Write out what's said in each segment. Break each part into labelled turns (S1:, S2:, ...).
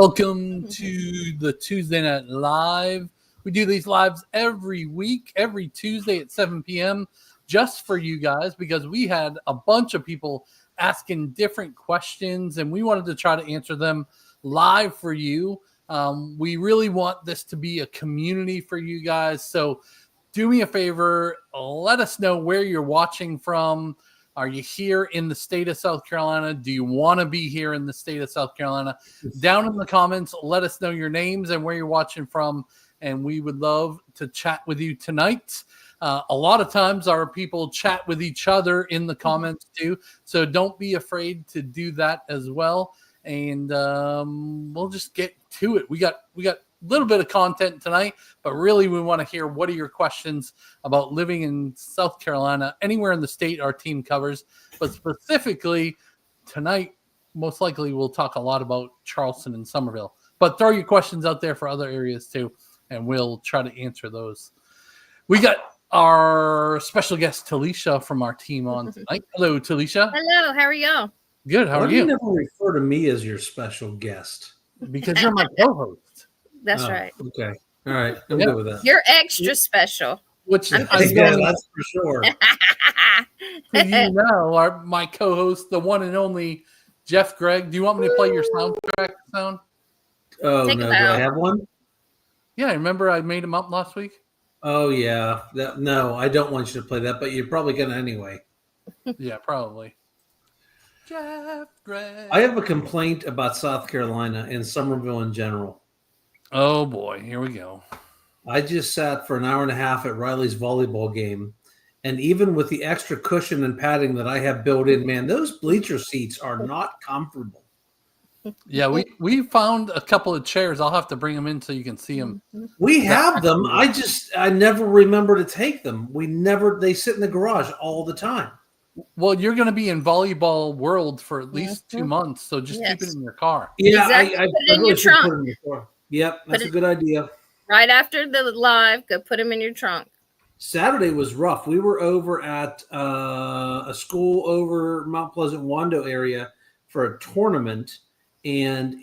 S1: Welcome to the Tuesday Night Live. We do these lives every week, every Tuesday at 7 p.m. just for you guys because we had a bunch of people asking different questions and we wanted to try to answer them live for you. We really want this to be a community for you guys. So do me a favor, let us know where you're watching from. Are you here in the state of South Carolina? Do you want to be here in the state of South Carolina? Down in the comments, let us know your names and where you're watching from, and we would love to chat with you tonight. A lot of times our people chat with each other in the comments too, so don't be afraid to do that as well. And we'll just get to it. We got a little bit of content tonight, but really we want to hear what are your questions about living in South Carolina, anywhere in the state our team covers. But specifically tonight, most likely we'll talk a lot about Charleston and Summerville. But throw your questions out there for other areas too, and we'll try to answer those. We got our special guest, Talisha, from our team on tonight. Hello, Talisha.
S2: Hello, how are y'all?
S1: Good, how are you?
S3: You never refer to me as your special guest.
S1: Because you're my co-host.
S2: That's right.
S3: Okay. All right. I'm good with that.
S2: You're extra special.
S1: Which
S3: Yeah, that's for sure.
S1: My co-host, the one and only Jeff Gregg. Do you want me to play your soundtrack sound?
S3: Oh,
S2: Take
S3: no.
S2: it
S3: Do I
S2: out.
S3: have one?
S1: Yeah, remember I made him up last week?
S3: Oh, yeah. No, I don't want you to play that, but you're probably going to anyway.
S1: Yeah, probably. Jeff Gregg.
S3: I have a complaint about South Carolina and Summerville in general.
S1: Oh, boy. Here we go.
S3: I just sat for an hour and a half at Riley's volleyball game, and even with the extra cushion and padding that I have built in, man, those bleacher seats are not comfortable.
S1: Yeah, we found a couple of chairs. I'll have to bring them in so you can see them.
S3: We have them. I never remember to take them. They sit in the garage all the time.
S1: Well, you're going to be in volleyball world for at least 2 months, so just keep it in your car.
S3: Yeah,
S2: Exactly.
S3: I
S2: Put it in
S3: really
S2: your
S3: should
S2: trunk.
S3: put it in the car. Yep, that's a good idea.
S2: Right after the live, go put them in your trunk.
S3: Saturday was rough. We were over at a school over Mount Pleasant Wando area for a tournament, and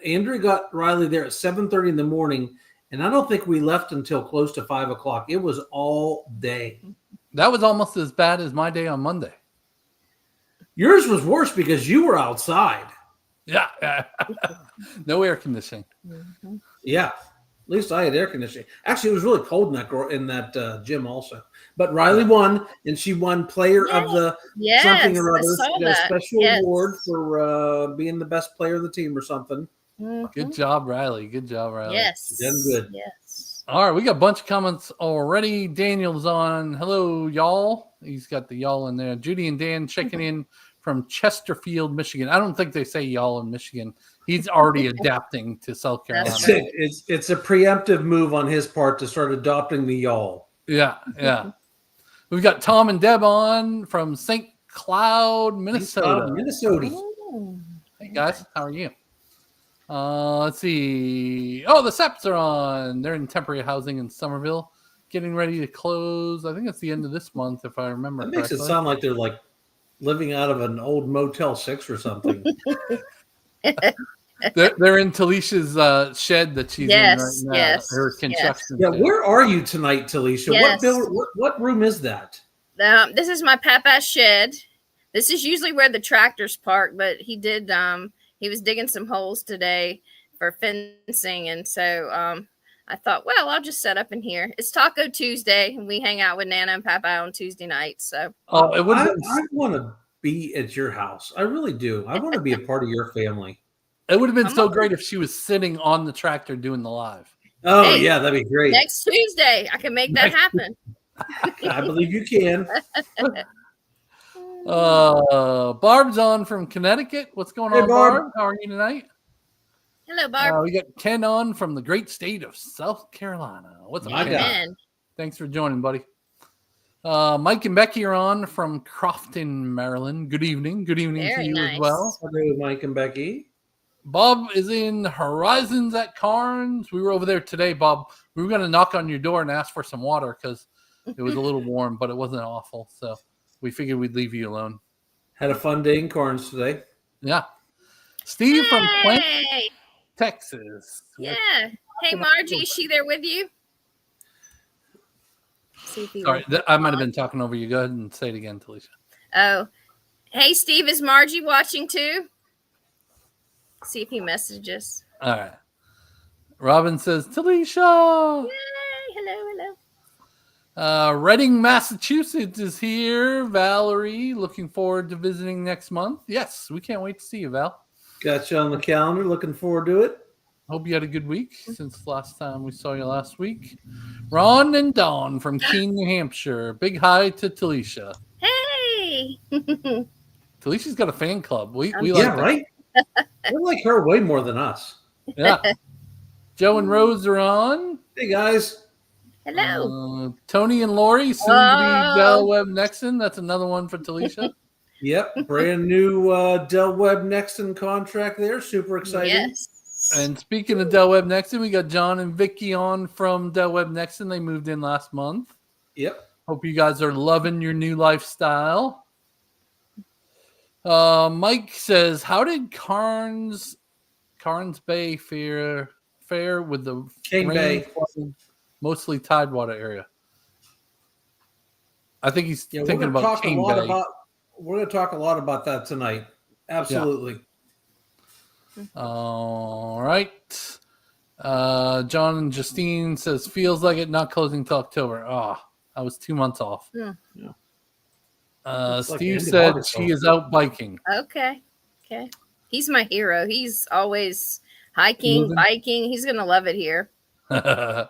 S3: Andrew got Riley there at 7:30 in the morning, and I don't think we left until close to 5 o'clock. It was all day.
S1: That was almost as bad as my day on Monday.
S3: Yours was worse because you were outside.
S1: Yeah. No air conditioning.
S3: Yeah, at least I had air conditioning. Actually, it was really cold in that gym also. But Riley won, and she won player of the something or other. She got a special award for being the best player of the team or something.
S1: Good job, Riley.
S2: Yes.
S3: Done good.
S2: Yes.
S1: All right, we got a bunch of comments already. Daniel's on. Hello, y'all. He's got the y'all in there. Judy and Dan checking in from Chesterfield, Michigan. I don't think they say y'all in Michigan. He's already adapting to South Carolina.
S2: That's right.
S3: It's a preemptive move on his part to start adopting the y'all.
S1: Yeah. We've got Tom and Deb on from St. Cloud, Minnesota. Hey, guys. How are you? Let's see. Oh, the Seps are on. They're in temporary housing in Summerville, getting ready to close. I think it's the end of this month, if I remember
S3: That
S1: correctly.
S3: makes it sound like they're like living out of an old Motel 6 or something.
S1: They're in Talisha's shed that she's in right now.
S2: Yes,
S1: Her construction.
S3: Yeah,
S1: shed.
S3: where are you tonight, Talisha?
S2: Yes.
S3: What room is that?
S2: This is my papa's shed. This is usually where the tractors park, but he did. He was digging some holes today for fencing, and so I thought, well, I'll just set up in here. It's Taco Tuesday, and we hang out with Nana and Papa on Tuesday nights. So,
S3: I want to be at your house. I really do. I want to be a part of your family.
S1: It would have been so great if she was sitting on the tractor doing the live.
S3: Oh,
S2: Hey,
S3: yeah, that'd be great.
S2: next Tuesday, I can make that happen.
S3: I believe you can.
S1: Barb's on from Connecticut. What's going on, Barb? How are you tonight?
S2: Hello, Barb.
S1: We got Ken on from the great state of South Carolina. What's up, Ken? Thanks for joining, buddy. Mike and Becky are on from Crofton, Maryland. Good evening. Good evening to you as well.
S3: Hello, Mike and Becky.
S1: Bob is in Horizons at Carnes. We were over there today, Bob. We were going to knock on your door and ask for some water because it was a little warm, but it wasn't awful. So we figured we'd leave you alone.
S3: Had a fun day in Carnes today.
S1: Yeah. Steve from Texas.
S2: Yeah. Hey, Margie, is she there with you? See if he
S1: Sorry, I might have been talking over you. Go ahead and say it again, Talisha.
S2: Oh, hey, Steve, is Margie watching too? See if he messages.
S1: All right. Robin says, Talisha.
S2: Yay! Hello.
S1: Reading, Massachusetts is here. Valerie, looking forward to visiting next month. Yes, we can't wait to see you, Val.
S3: Got you on the calendar. Looking forward to it.
S1: Hope you had a good week since last time we saw you last week. Ron and Dawn from Keene, New Hampshire. Big hi to Talisha.
S2: Hey!
S1: Talisha's got a fan club. We
S3: Yeah,
S1: like that.
S3: right? We like her way more than us.
S1: Yeah. Joe and Rose are on.
S3: Hey, guys.
S2: Hello.
S1: Tony and Lori, soon to be Del Webb Nexon. That's another one for Talisha.
S3: Yep, brand new Del Webb Nexon contract there. Super exciting.
S2: Yes.
S1: And speaking of Del Webb Nexon, we got John and Vicky on from Del Webb Nexon. They moved in last month.
S3: Yep.
S1: Hope you guys are loving your new lifestyle. Mike says, how did Carnes Bay fare with the
S3: Cane Bay,
S1: mostly Tidewater area? I think he's thinking about Cane Bay.
S3: We're going to talk a lot about that tonight. Absolutely.
S1: Yeah. All right. John and Justine says, feels like it not closing till October. I was 2 months off.
S2: Yeah.
S1: Steve said she is out biking.
S2: Okay. He's my hero. He's always hiking, biking. He's going to love it here.
S1: All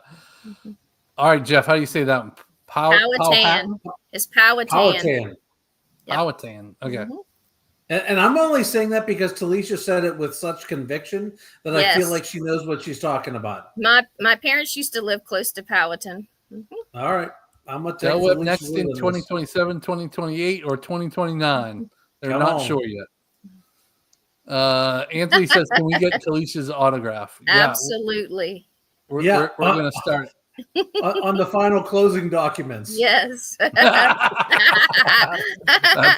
S1: right, Jeff, how do you say that one?
S2: Powhatan. It's Powhatan.
S1: Powhatan. Okay.
S2: Mm-hmm.
S3: And I'm only saying that because Talisha said it with such conviction that I feel like she knows what she's talking about.
S2: My parents used to live close to Powhatan. Mm-hmm.
S3: All right. I'm going to take
S1: Del Webb next in 2027, 2028, or 2029. They're not sure yet. Anthony says, can we get Talisha's autograph?
S2: Absolutely.
S1: We're going to start.
S3: On the final closing documents.
S2: Yes.
S1: That's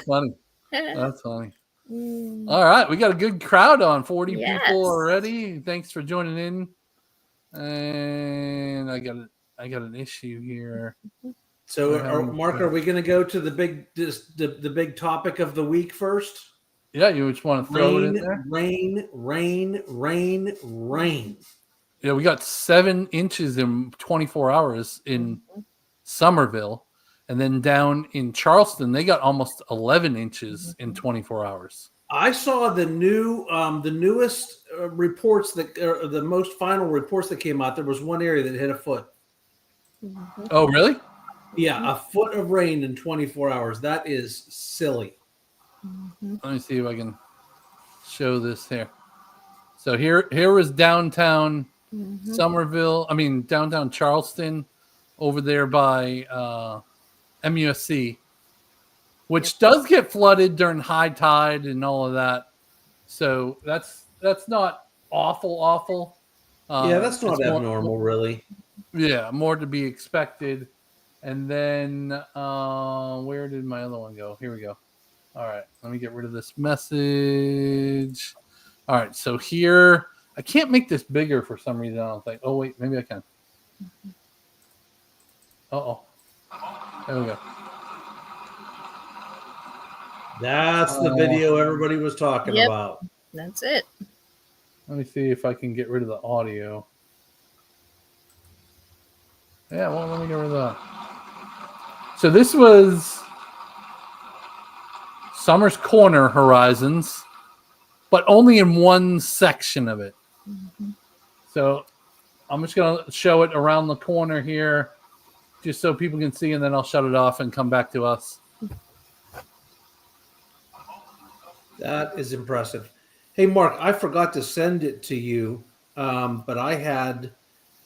S1: funny. All right, we got a good crowd on. 40 people already. Thanks for joining in. And I got an issue here.
S3: So, Mark, are we going to go to the big topic of the week first?
S1: Yeah, you just want to throw it in there.
S3: Rain.
S1: Yeah, we got 7 inches in 24 hours in Summerville. And then down in Charleston, they got almost 11 inches in 24 hours.
S3: I saw the newest reports the most final reports that came out. There was one area that hit a foot.
S1: Oh, really?
S3: Yeah, a foot of rain in 24 hours. That is silly.
S1: Let me see if I can show this here. So here was downtown Summerville. I mean, downtown Charleston, over there by MUSC, which does get flooded during high tide and all of that. So that's not awful.
S3: That's not abnormal, really.
S1: Yeah, more to be expected. And then where did my other one go? Here we go. All right, let me get rid of this message. All right, so here, I can't make this bigger for some reason, I don't think. Oh, wait, maybe I can. Uh-oh. There we go.
S3: That's the video everybody was talking about.
S2: That's it.
S1: Let me see if I can get rid of the audio. Yeah, well, let me get rid of that. So this was Summer's Corner Horizons, but only in one section of it. So I'm just going to show it around the corner here, just so people can see, and then I'll shut it off and come back to us.
S3: That is impressive. Hey, Mark, I forgot to send it to you, but I had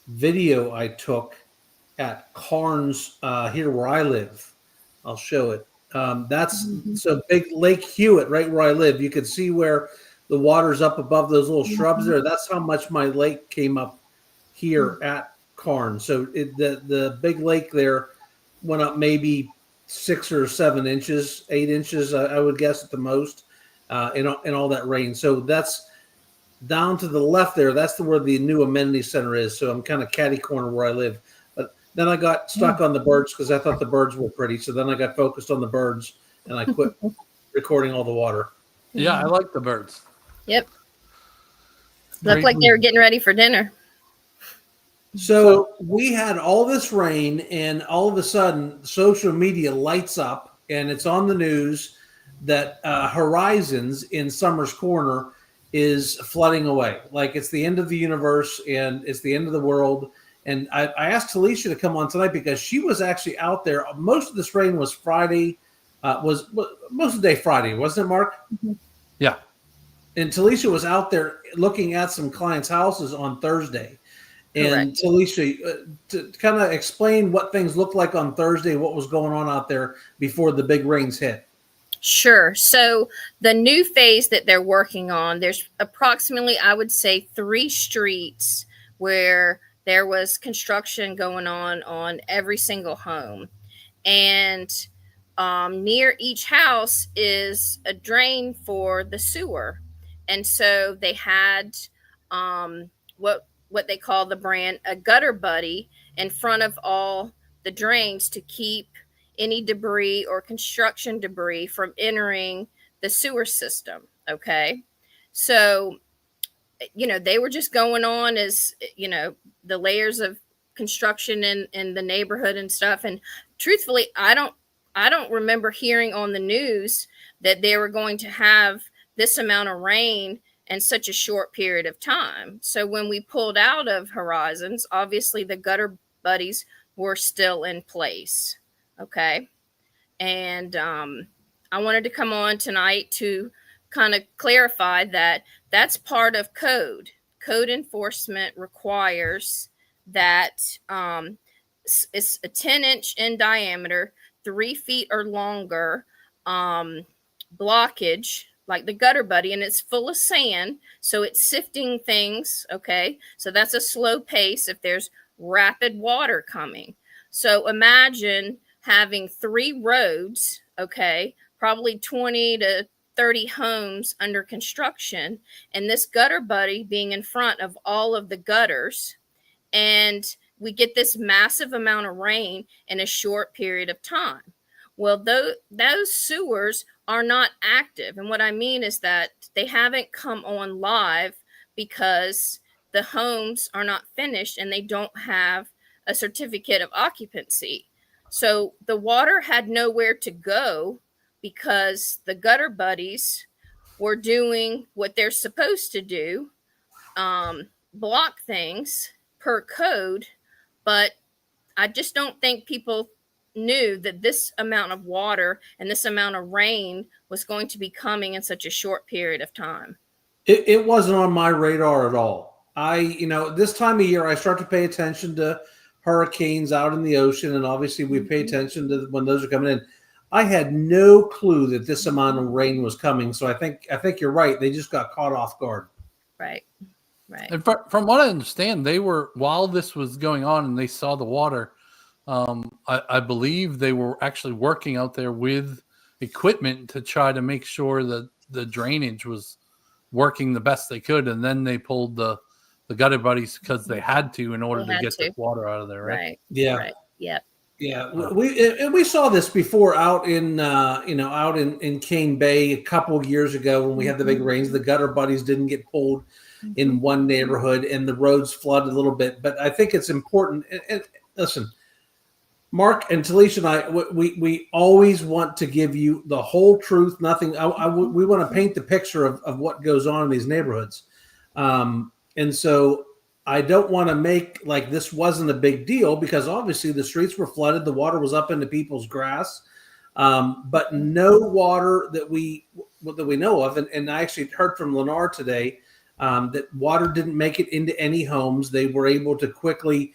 S3: video I took at Carnes here where I live. I'll show it. That's so big Lake Hewitt, right where I live. You can see where the water's up above those little shrubs there. That's how much my lake came up here at Carnes. So the big lake there went up maybe 6 or 7 inches, 8 inches, I would guess at the most, in all that rain. So down to the left there, that's where the new amenity center is. So I'm kind of catty corner where I live. But then I got stuck on the birds because I thought the birds were pretty. So then I got focused on the birds and I quit recording all the water.
S1: Yeah, I like the birds.
S2: Yep. Looked like they were getting ready for dinner.
S3: So we had all this rain, and all of a sudden, social media lights up, and it's on the news that Horizons in Summers Corner is flooding away. Like it's the end of the universe, and it's the end of the world. And I asked Talisha to come on tonight because she was actually out there. Most of this rain was Friday, was most of the day Friday, wasn't it, Mark?
S2: Mm-hmm.
S1: Yeah.
S3: And Talisha was out there looking at some clients' houses on Thursday. And
S2: Correct.
S3: Talisha, to kind of explain what things looked like on Thursday, what was going on out there before the big rains hit.
S2: Sure. So the new phase that they're working on, there's approximately, I would say, 3 streets where there was construction going on every single home. And near each house is a drain for the sewer. And so they had what they call the brand a gutter buddy in front of all the drains to keep any debris or construction debris from entering the sewer system. Okay. So, they were just going on as, the layers of construction in the neighborhood and stuff. And truthfully, I don't remember hearing on the news that they were going to have this amount of rain in such a short period of time. So when we pulled out of Horizons, obviously the gutter buddies were still in place. Okay. And I wanted to come on tonight to kind of clarify that that's part of code. Code enforcement requires that it's a 10-inch in diameter, 3 feet or longer blockage, like the gutter buddy, and it's full of sand, so it's sifting things. Okay, so that's a slow pace if there's rapid water coming. So imagine having 3 roads, okay, probably 20 to 30 homes under construction, and this gutter buddy being in front of all of the gutters, and we get this massive amount of rain in a short period of time. Well, those sewers are not active. And what I mean is that they haven't come on live because the homes are not finished and they don't have a certificate of occupancy. So the water had nowhere to go because the gutter buddies were doing what they're supposed to do, block things per code. But I just don't think people knew that this amount of water and this amount of rain was going to be coming in such a short period of time.
S3: It wasn't on my radar at all. This time of year, I start to pay attention to hurricanes out in the ocean, and obviously we pay attention to when those are coming in. I had no clue that this amount of rain was coming. So I think you're right. They just got caught off guard.
S2: Right.
S1: And from what I understand, while this was going on and they saw the water, I believe they were actually working out there with equipment to try to make sure that the drainage was working the best they could. And then they pulled the gutter buddies because they had to in order to get the water out of there. Right.
S3: Yeah.
S2: Right. Yep.
S3: Yeah. We saw this before out in Cane Bay a couple of years ago when we had the big rains. The gutter buddies didn't get pulled in one neighborhood and the roads flooded a little bit. But I think it's important. And listen, Mark and Talisha and I, we always want to give you the whole truth, nothing. We want to paint the picture of what goes on in these neighborhoods. And so I don't want to make like this wasn't a big deal because obviously the streets were flooded. The water was up into people's grass, but no water that we know of. And I actually heard from Lennar today that water didn't make it into any homes. They were able to quickly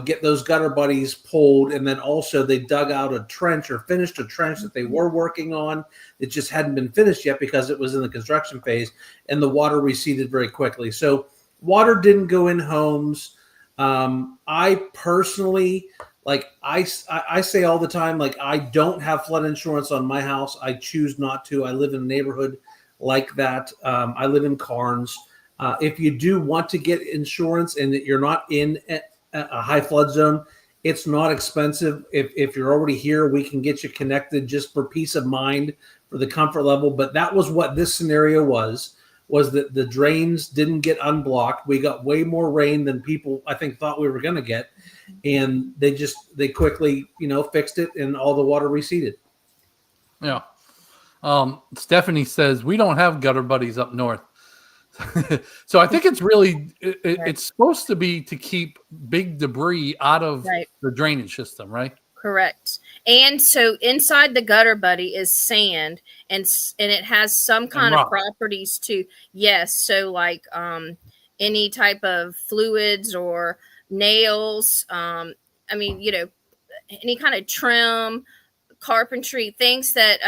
S3: get those gutter buddies pulled. And then also they dug out a trench or finished a trench that they were working on. It just hadn't been finished yet because it was in the construction phase and the water receded very quickly. So water didn't go in homes. I personally, I say all the time, I don't have flood insurance on my house. I choose not to. I live in a neighborhood like that. I live in Carnes. If you do want to get insurance and that you're not in a high flood zone, it's not expensive. If you're already here, we can get you connected just for peace of mind, for the comfort level. But that was what this scenario was that the drains didn't get unblocked. We got way more rain than people, I think, thought we were going to get. And they quickly, fixed it, and all the water receded.
S1: Yeah. Stephanie says, we don't have gutter buddies up north. So I think it's really, it's supposed to be to keep big debris out of the drainage system, right?
S2: Correct. And so inside the gutter buddy is sand, and it has some kind of properties too. Yes. So like any type of fluids or nails, any kind of trim, carpentry, things that,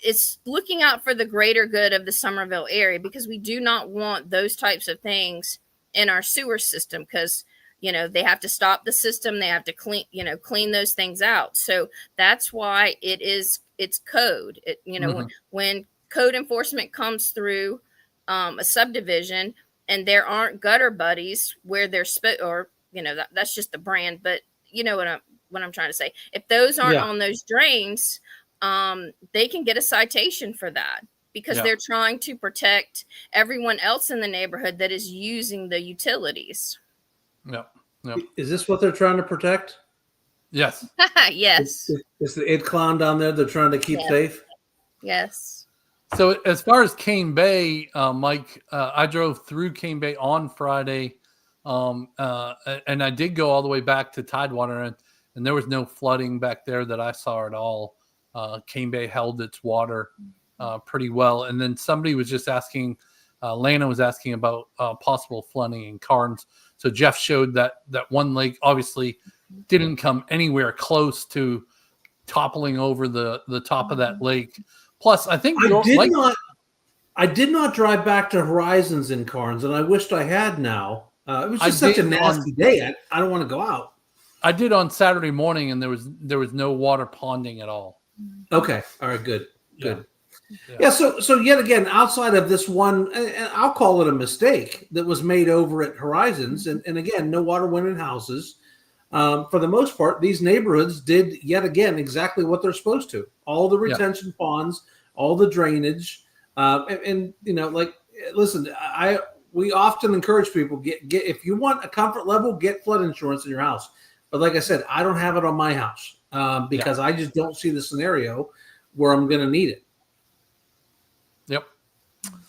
S2: it's looking out for the greater good of the Summerville area, because we do not want those types of things in our sewer system, because they have to stop the system, they have to clean those things out. So that's why it's code. When code enforcement comes through a subdivision and there aren't gutter buddies where they're that's just the brand, but what I'm trying to say, if those aren't on those drains, they can get a citation for that, because they're trying to protect everyone else in the neighborhood that is using the utilities.
S1: Yep.
S3: Is this what they're trying to protect?
S1: Yes.
S2: Yes.
S3: It's the Id Clown down there they're trying to keep safe?
S2: Yes.
S1: So as far as Cane Bay, Mike, I drove through Cane Bay on Friday, and I did go all the way back to Tidewater, and there was no flooding back there that I saw at all. Cane Bay held its water pretty well. And then somebody was just asking, Lana was asking about possible flooding in Carnes. So Jeff showed that one lake obviously didn't come anywhere close to toppling over the top of that lake. Plus, I think
S3: I did not drive back to Horizons in Carnes, and I wished I had now. It was just such a nasty day. I don't want to go out.
S1: I did on Saturday morning, and there was no water ponding at all.
S3: Okay. All right. Good. Yeah. So yet again, outside of this one, and I'll call it a mistake that was made over at Horizons, and again, no water went in houses. For the most part, these neighborhoods did yet again exactly what they're supposed to. All the retention ponds, all the drainage, and listen, we often encourage people get if you want a comfort level, get flood insurance in your house. But like I said, I don't have it on my house because I just don't see the scenario where I'm going to need it.
S1: Yep.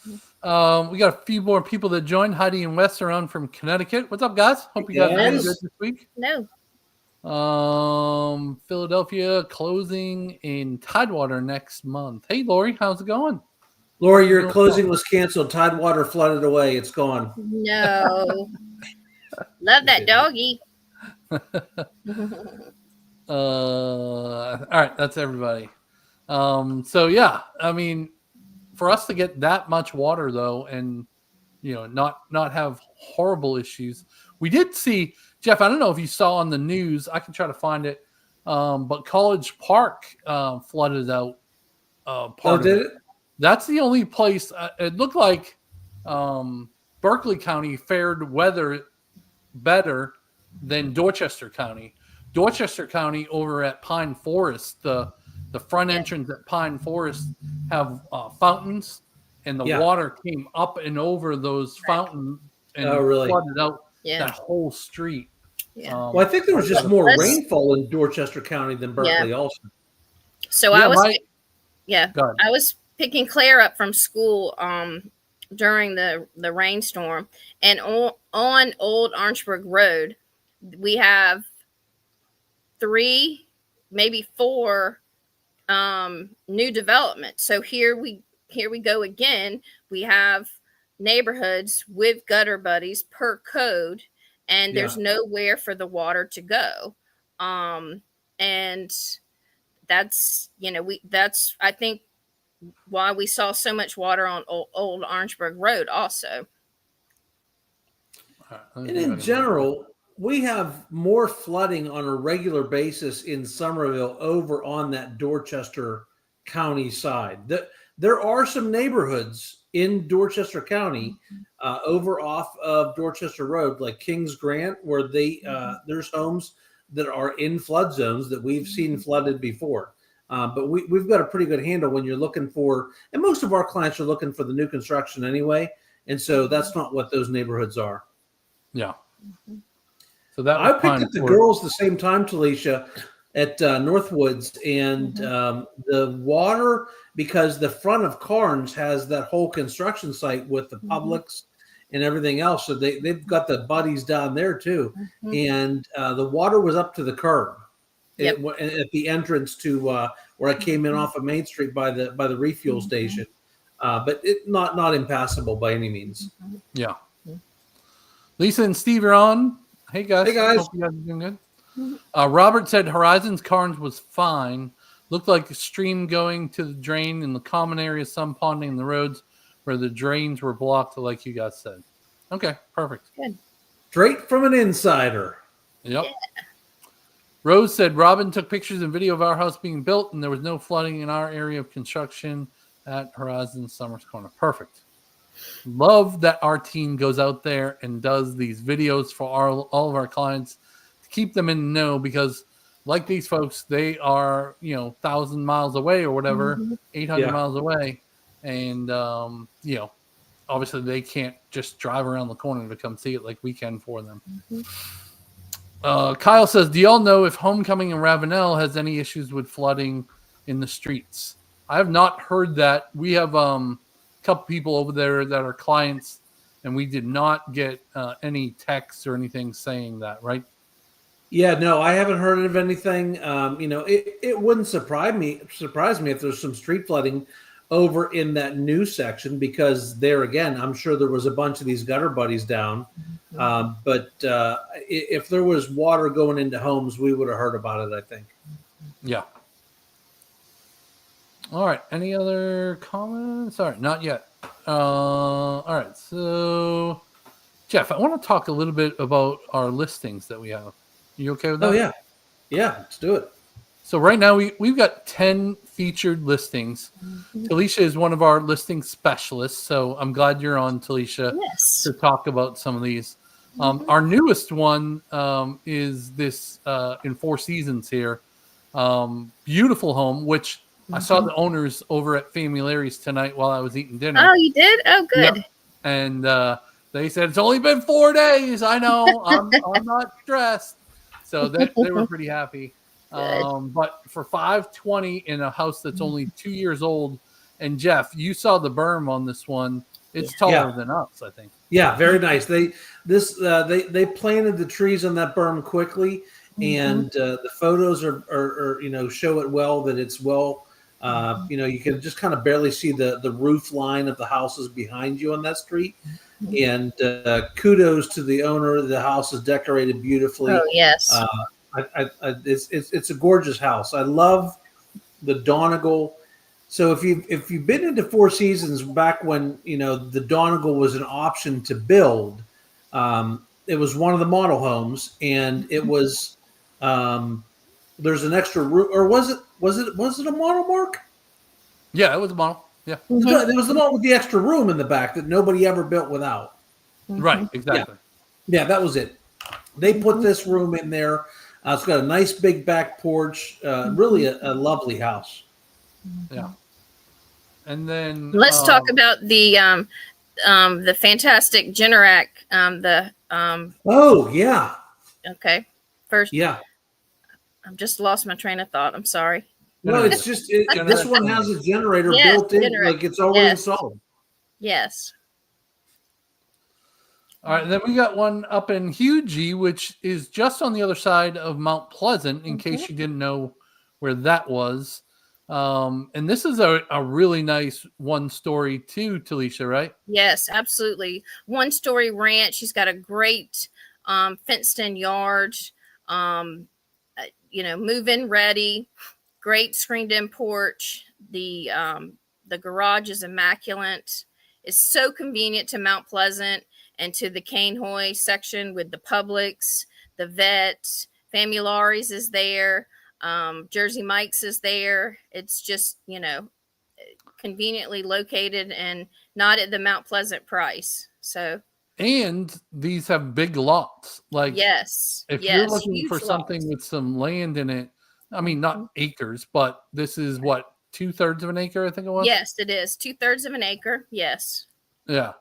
S1: We got a few more people that joined. Heidi and Wes are on from Connecticut. What's up, guys? Hope you guys are doing good this week.
S2: No.
S1: Philadelphia closing in Tidewater next month. Hey, Lori, how's it going?
S3: Lori, your closing was canceled. Tidewater flooded away. It's gone.
S2: No. Love that doggy.
S1: All right, that's everybody. So yeah, I mean, for us to get that much water though, and not have horrible issues, we did see, Jeff, I don't know if you saw on the news, I can try to find it, but College Park flooded out.
S3: Did it?
S1: That's the only place. It looked like Berkeley County fared better than Dorchester County. Dorchester County over at Pine Forest, the front entrance at Pine Forest have fountains, and the water came up and over those fountains and flooded out that whole street. Yeah.
S3: Well, I think there was just more rainfall in Dorchester County than Berkeley also.
S2: So I was picking Claire up from school during the rainstorm, and on Old Orangeburg Road, we have 3, maybe 4 new development. So here we go again. We have neighborhoods with gutter buddies per code, and there's nowhere for the water to go. And that's I think why we saw so much water on Old Orangeburg Road also.
S3: And in general, we have more flooding on a regular basis in Summerville over on that Dorchester County side. There are some neighborhoods in Dorchester County over off of Dorchester Road, like Kings Grant, where there's homes that are in flood zones that we've seen flooded before. But we've got a pretty good handle when you're looking for, and most of our clients are looking for the new construction anyway. And so that's not what those neighborhoods are.
S1: Yeah. So that
S3: I picked up the girls the same time, Talisha, at Northwoods, and the water, because the front of Carnes has that whole construction site with the Publix and everything else. So they've got the buddies down there too. And the water was up to the curb at the entrance to where I came in off of Main Street by the refuel station. But it not impassable by any means.
S1: Yeah. Lisa and Steve are on. Hey guys. Hope you guys are doing good. Robert said Horizons Carnes was fine. Looked like a stream going to the drain in the common area, some ponding in the roads where the drains were blocked, like you guys said. Okay, perfect.
S2: Good.
S3: Straight from an insider.
S1: Yep. Yeah. Rose said Robin took pictures and video of our house being built, and there was no flooding in our area of construction at Horizon Summers Corner. Perfect. Love that our team goes out there and does these videos for all of our clients to keep them in the know, because like these folks, they are, 1,000 miles away or whatever, 800 miles away. And, obviously they can't just drive around the corner to come see it like we can for them. Kyle says, do y'all know if Homecoming in Ravenel has any issues with flooding in the streets? I have not heard that. We have a couple people over there that are clients, and we did not get any texts or anything saying that, right?
S3: Yeah, no, I haven't heard of anything. It wouldn't surprise me if there's some street flooding over in that new section, because there again, I'm sure there was a bunch of these gutter buddies down. But if there was water going into homes, we would have heard about it, I think.
S1: Yeah. All right. Any other comments? All right. Not yet. All right. So, Jeff, I want to talk a little bit about our listings that we have. You okay with that?
S3: Oh, yeah. Yeah, let's do it.
S1: So right now we've got 10 featured listings. Talisha is one of our listing specialists, so I'm glad you're on, Talisha, to talk about some of these. Our newest one is this in Four Seasons here. Beautiful home, which I saw the owners over at Family Larry's tonight while I was eating dinner.
S2: Oh, you did? Oh, good.
S1: Yep. And they said, it's only been 4 days. I know. I'm not stressed. So they were pretty happy. But for $520 in a house that's only 2 years old, and Jeff, you saw the berm on this one. It's taller than us, I think. Yeah,
S3: very nice. They planted the trees on that berm quickly, and the photos are show it well, that it's well. You can just kind of barely see the roof line of the houses behind you on that street. And kudos to the one. The house is decorated beautifully.
S2: Oh, yes.
S3: It's a gorgeous house. I love the Donegal. So if you've been into Four Seasons back when the Donegal was an option to build, it was one of the model homes, and it was there's an extra room, or was it a model, Mark?
S1: Yeah, it was a model. Yeah,
S3: there was the model with the extra room in the back that nobody ever built without.
S1: Right, exactly.
S3: Yeah, that was it. They put this room in there. It's got a nice big back porch. Really a lovely house.
S1: Yeah. And then
S2: let's talk about the fantastic Generac.
S3: Oh yeah.
S2: Okay. First.
S3: Yeah.
S2: I've just lost my train of thought. I'm sorry.
S3: No, it's just this one has a generator built in, like it's already installed.
S2: Yes.
S1: All right, then we got one up in Hugie, which is just on the other side of Mount Pleasant, in case you didn't know where that was. And this is a really nice one-story too, Talisha, right?
S2: Yes, absolutely. One-story ranch. She's got a great fenced-in yard, move-in ready, great screened-in porch. The garage is immaculate. It's so convenient to Mount Pleasant and to the Cainhoy section with the Publix, the vet, Famularies is there, Jersey Mike's is there. It's just, conveniently located and not at the Mount Pleasant price. So,
S1: and these have big lots. Like,
S2: yes,
S1: if you're
S2: yes,
S1: looking for
S2: huge
S1: something
S2: lots.
S1: with some land in it, I mean,
S2: Mhm.
S1: not acres, but this is what, 2/3 of an acre, I think it was.
S2: Yes, it is 2/3 of an acre. Yes.
S1: Yeah.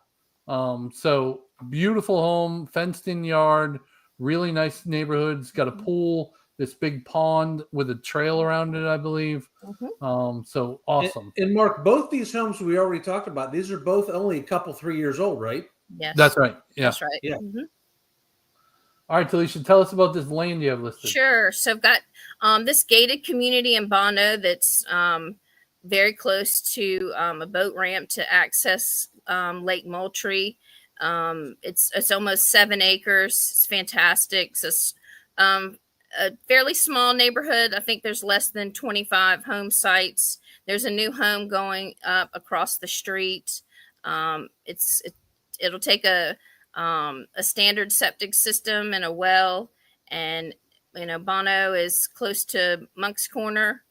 S1: So beautiful home, fenced in yard, really nice neighborhoods, got a pool, this big pond with a trail around it, I believe. So awesome.
S3: And Mark, both these homes we already talked about, these are both only a couple, 3 years old, right?
S2: Yes.
S1: That's right. Yeah.
S2: That's right.
S3: Yeah.
S1: All right, Talisha, tell us about this land you have listed.
S2: Sure. So I've got this gated community in Bono that's very close to a boat ramp to access Lake Moultrie. It's almost 7 acres. It's fantastic. It's a fairly small neighborhood. I think there's less than 25 home sites. There's a new home going up across the street. It'll take a standard septic system and a well, and Bono is close to Monk's Corner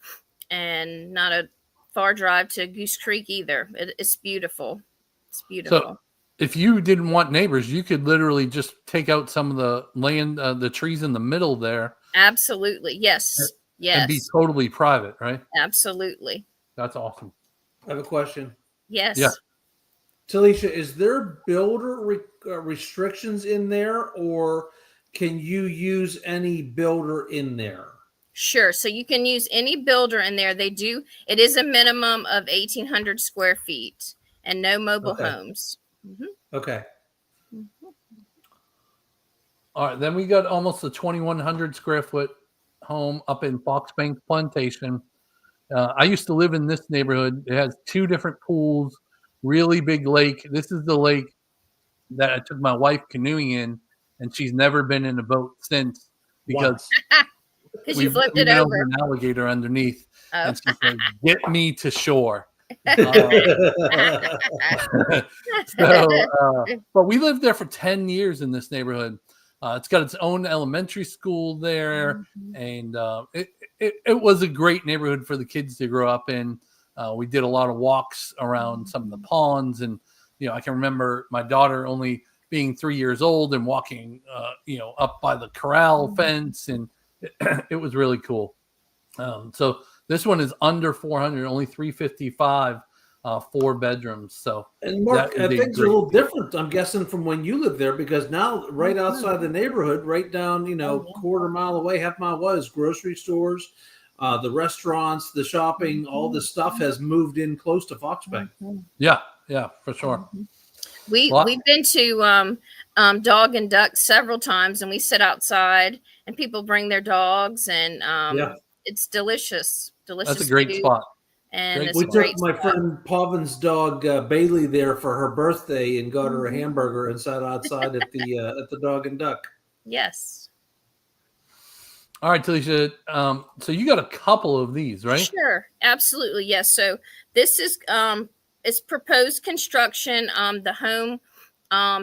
S2: and not a far drive to Goose Creek either. It's beautiful. It's beautiful.
S1: So if you didn't want neighbors, you could literally just take out some of the land, the trees in the middle there.
S2: Absolutely. Yes. Yes.
S1: And be totally private, right?
S2: Absolutely.
S1: That's awesome.
S3: I have a question.
S2: Yes.
S1: Yeah.
S3: Talisha, is there builder restrictions in there, or can you use any builder in there?
S2: Sure. So you can use any builder in there. It is a minimum of 1,800 square feet and no mobile homes.
S3: Okay.
S1: All right. Then we got almost a 2,100 square foot home up in Foxbank Plantation. I used to live in this neighborhood. It has 2 different pools, really big lake. This is the lake that I took my wife canoeing in, and she's never been in a boat since because
S2: you flipped it over.
S1: An alligator underneath, and she said, "Get me to shore." But we lived there for 10 years in this neighborhood. It's got its own elementary school there, and it was a great neighborhood for the kids to grow up in. We did a lot of walks around some of the ponds, and I can remember my daughter only being 3 years old and walking, up by the corral fence, and it was really cool. So this one is under 400, only 355, 4 bedrooms. So,
S3: and Mark, things are a little different, I'm guessing, from when you lived there, because now right outside the neighborhood, right down, quarter mile away, half mile away, is grocery stores, the restaurants, the shopping, all this stuff has moved in close to Foxbank.
S1: Yeah, for sure.
S2: We've been to Dog and Duck several times, and we sit outside and people bring their dogs, and it's delicious.
S1: That's a great spot.
S2: And
S3: we took my friend Pavin's dog Bailey there for her birthday and got her a hamburger and sat outside at the Dog and Duck.
S2: Yes.
S1: All right, Talisha. So you got a couple of these, right?
S2: Sure, absolutely, yes. So this is it's proposed construction. The home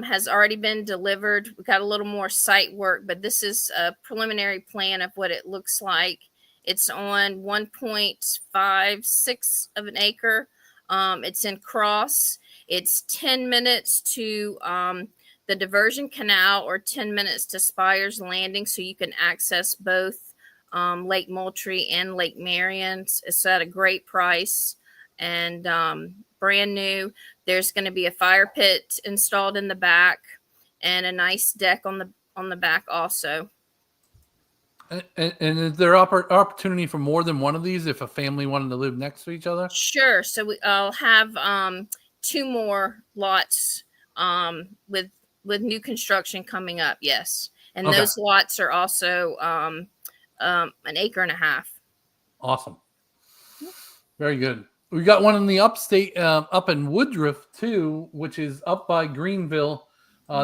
S2: has already been delivered. We got a little more site work, but this is a preliminary plan of what it looks like. It's on 1.56 of an acre. It's in Cross. It's 10 minutes to the diversion canal, or 10 minutes to Spires Landing, so you can access both Lake Moultrie and Lake Marion. It's at a great price and brand new. There's going to be a fire pit installed in the back and a nice deck on the back also.
S1: And is there opportunity for more than one of these if a family wanted to live next to each other?
S2: Sure. So I'll have 2 more lots with new construction coming up. Yes, and those lots are also 1.5 acres.
S1: Awesome. Very good. We got one in the upstate, up in Woodruff too, which is up by Greenville.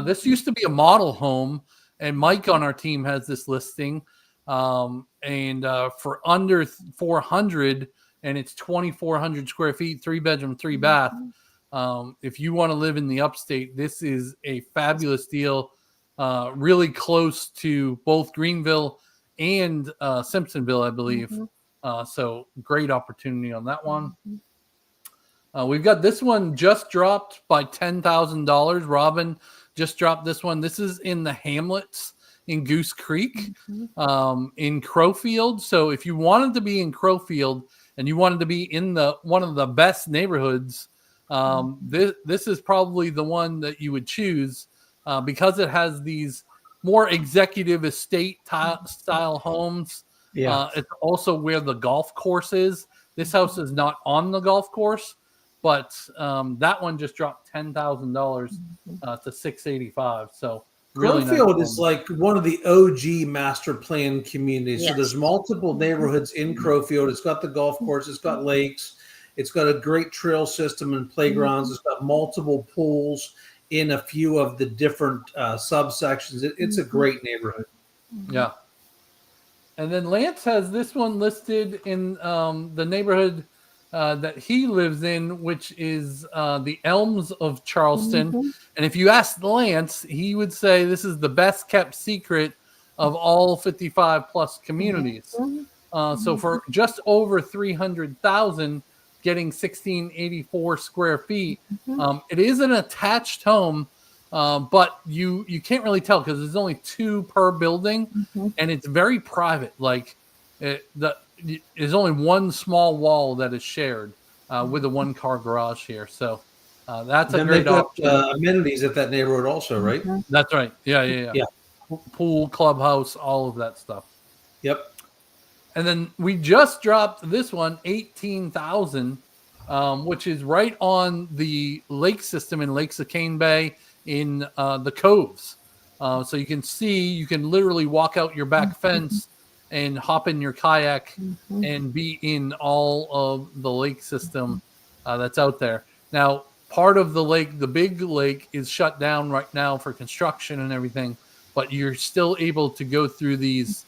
S1: This used to be a model home, and Mike on our team has this listing. And for under 400, and it's 2,400 square feet, 3 bedroom, 3 bath. If you want to live in the upstate, this is a fabulous deal. Really close to both Greenville and Simpsonville, I believe. So great opportunity on that one. We've got this one just dropped by $10,000. Robin just dropped this one. This is in the Hamlets in Goose Creek, in Crowfield. So if you wanted to be in Crowfield and you wanted to be in one of the best neighborhoods, this is probably the one that you would choose because it has these more executive estate style homes.
S3: Yeah.
S1: It's also where the golf course is. This house is not on the golf course, but that one just dropped $10,000 to $685. So really
S3: Crowfield
S1: nice
S3: is like one of the OG master plan communities.
S2: Yes.
S3: So there's multiple neighborhoods in Crowfield. It's got the golf course. It's got lakes. It's got a great trail system and playgrounds. It's got multiple pools in a few of the different subsections. It's a great neighborhood.
S1: Yeah. And then Lance has this one listed in the neighborhood that he lives in, which is the Elms of Charleston. And if you ask Lance, he would say this is the best kept secret of all 55 plus communities. So for just over 300,000, getting 1684 square feet, it is an attached home. But you can't really tell because there's only 2 per building, and it's very private. Like there's only one small wall that is shared with a 1-car garage here. So that's a great option.
S3: Amenities at that neighborhood also, right?
S1: That's right. Yeah. Pool, clubhouse, all of that stuff.
S3: Yep.
S1: And then we just dropped this one, 18,000, which is right on the lake system in Lake Sakaine Bay in the coves. So you can literally walk out your back fence and hop in your kayak and be in all of the lake system that's out there. Now, part of the lake, the big lake, is shut down right now for construction and everything, but you're still able to go through these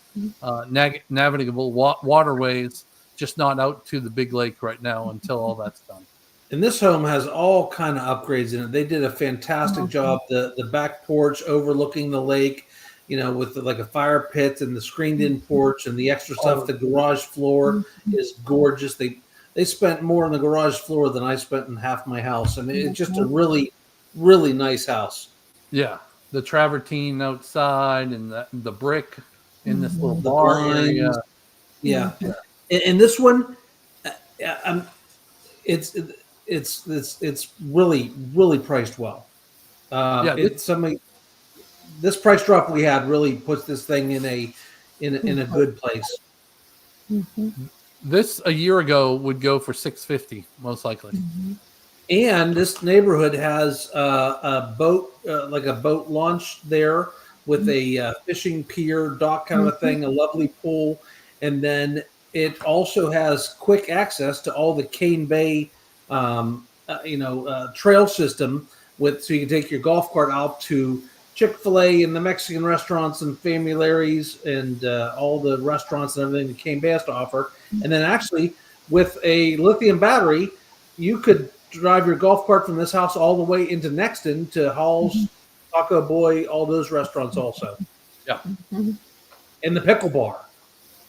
S1: navigable waterways, just not out to the big lake right now until all that's done.
S3: And this home has all kind of upgrades in it. They did a fantastic job. The back porch overlooking the lake, with like a fire pit and the screened-in porch and the extra stuff. The garage floor is gorgeous. They spent more on the garage floor than I spent in half my house. I mean, it's just a really, really nice house.
S1: Yeah, the travertine outside and the brick in this little bar area.
S3: Yeah. And this one, it's really, really priced well. This price drop we had really puts this thing in a good place.
S1: This a year ago would go for $650 most likely.
S3: And this neighborhood has a boat, like a boat launch there with a fishing pier, dock kind of a thing, a lovely pool, and then it also has quick access to all the Cane Bay, trail system so you can take your golf cart out to Chick-fil-A and the Mexican restaurants and Family Larry's and all the restaurants and everything that Cane Bay has to offer. And then actually with a lithium battery, you could drive your golf cart from this house all the way into Nexton to Hall's, Taco Boy, all those restaurants also.
S1: Yeah.
S3: And the pickle bar.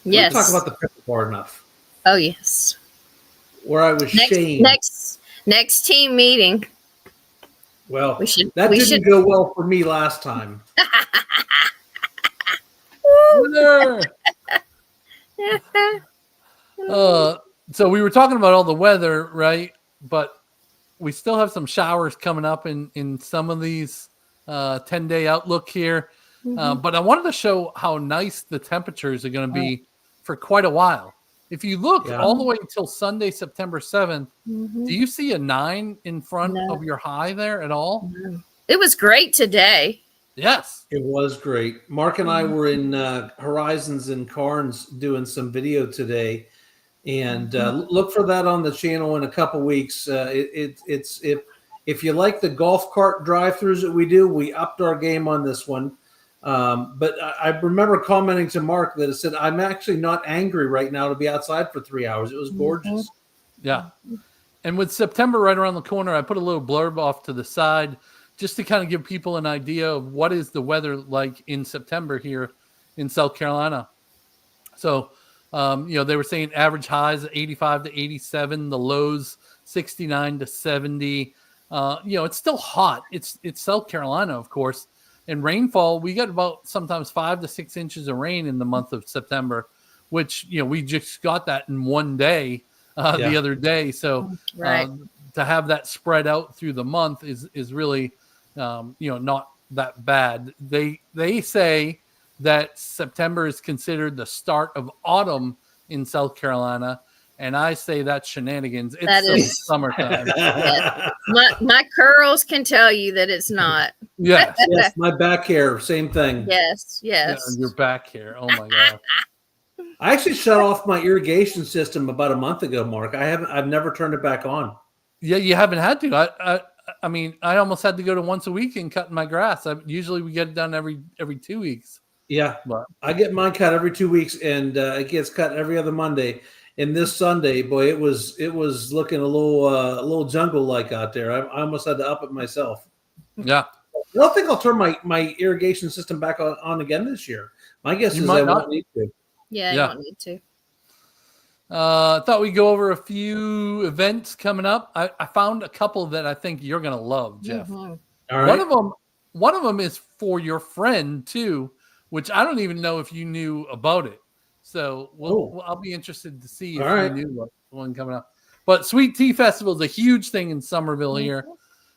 S2: Yes.
S3: We don't talk about the pickle bar enough.
S2: Oh, yes.
S3: Where I was shamed.
S2: Next team meeting.
S3: Well,
S2: didn't
S3: go well for me last time.
S1: So we were talking about all the weather, right? But we still have some showers coming up in some of these 10-day outlook here. But I wanted to show how nice the temperatures are going to be for quite a while. If you look all the way until Sunday, September 7th, do you see a 9 in front of your high there at all?
S2: It was great today.
S1: Yes.
S3: It was great. Mark and I were in Horizons and Carnes doing some video today. And look for that on the channel in a couple weeks. If you like the golf cart drive-thrus that we do, we upped our game on this one. But I remember commenting to Mark that it said, I'm actually not angry right now to be outside for 3 hours. It was gorgeous.
S1: Yeah. And with September right around the corner, I put a little blurb off to the side just to kind of give people an idea of what is the weather like in September here in South Carolina. So, they were saying average highs 85 to 87, the lows 69 to 70. It's still hot. It's South Carolina, of course. And rainfall, we get about sometimes 5 to 6 inches of rain in the month of September, which, we just got that in one day the other day. So
S2: Right.
S1: To have that spread out through the month is really, not that bad. They say that September is considered the start of autumn in South Carolina. And I say that's shenanigans. It's summertime.
S2: Yes. My curls can tell you that it's not.
S1: Yes.
S3: Yes, my back hair, same thing.
S2: Yes.
S1: Your back hair. Oh my God.
S3: I actually shut off my irrigation system about a month ago, Mark. I've never turned it back on.
S1: Yeah, you haven't had to. I mean, I almost had to go to once a week and cut my grass. Usually we get it done every 2 weeks.
S3: Yeah,
S1: But
S3: I get mine cut every 2 weeks, and it gets cut every other Monday. And this Sunday, boy, it was looking a little jungle like out there. I almost had to up it myself.
S1: yeah,
S3: I don't think I'll turn my irrigation system back on again this year. My guess
S1: You
S3: is
S1: might
S3: I
S1: not.
S3: won't need to.
S2: Yeah,
S1: Yeah.
S2: you don't need to.
S1: I thought we'd go over a few events coming up. I found a couple that I think you're gonna love, Jeff.
S2: Mhm.
S3: All right.
S1: One of them is for your friend too, which I don't even know if you knew about it. So I'll be interested to see if
S3: All right.
S1: you knew what one coming up. But Sweet Tea Festival is a huge thing in Summerville here.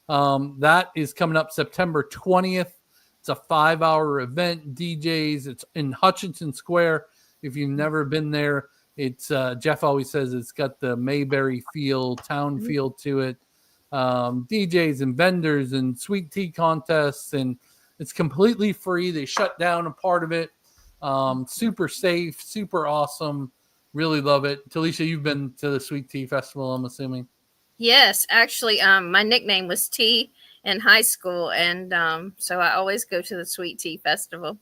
S1: That is coming up September 20th. It's a 5-hour event. DJs. It's in Hutchinson Square. If you've never been there, it's Jeff always says it's got the Mayberry feel, town feel to it. DJs and vendors and sweet tea contests, and it's completely free. They shut down a part of it. Super safe, super awesome. Really love it. Talisha, you've been to the Sweet Tea Festival, I'm assuming.
S2: Yes, actually, my nickname was Tea in high school, and so I always go to the Sweet Tea Festival.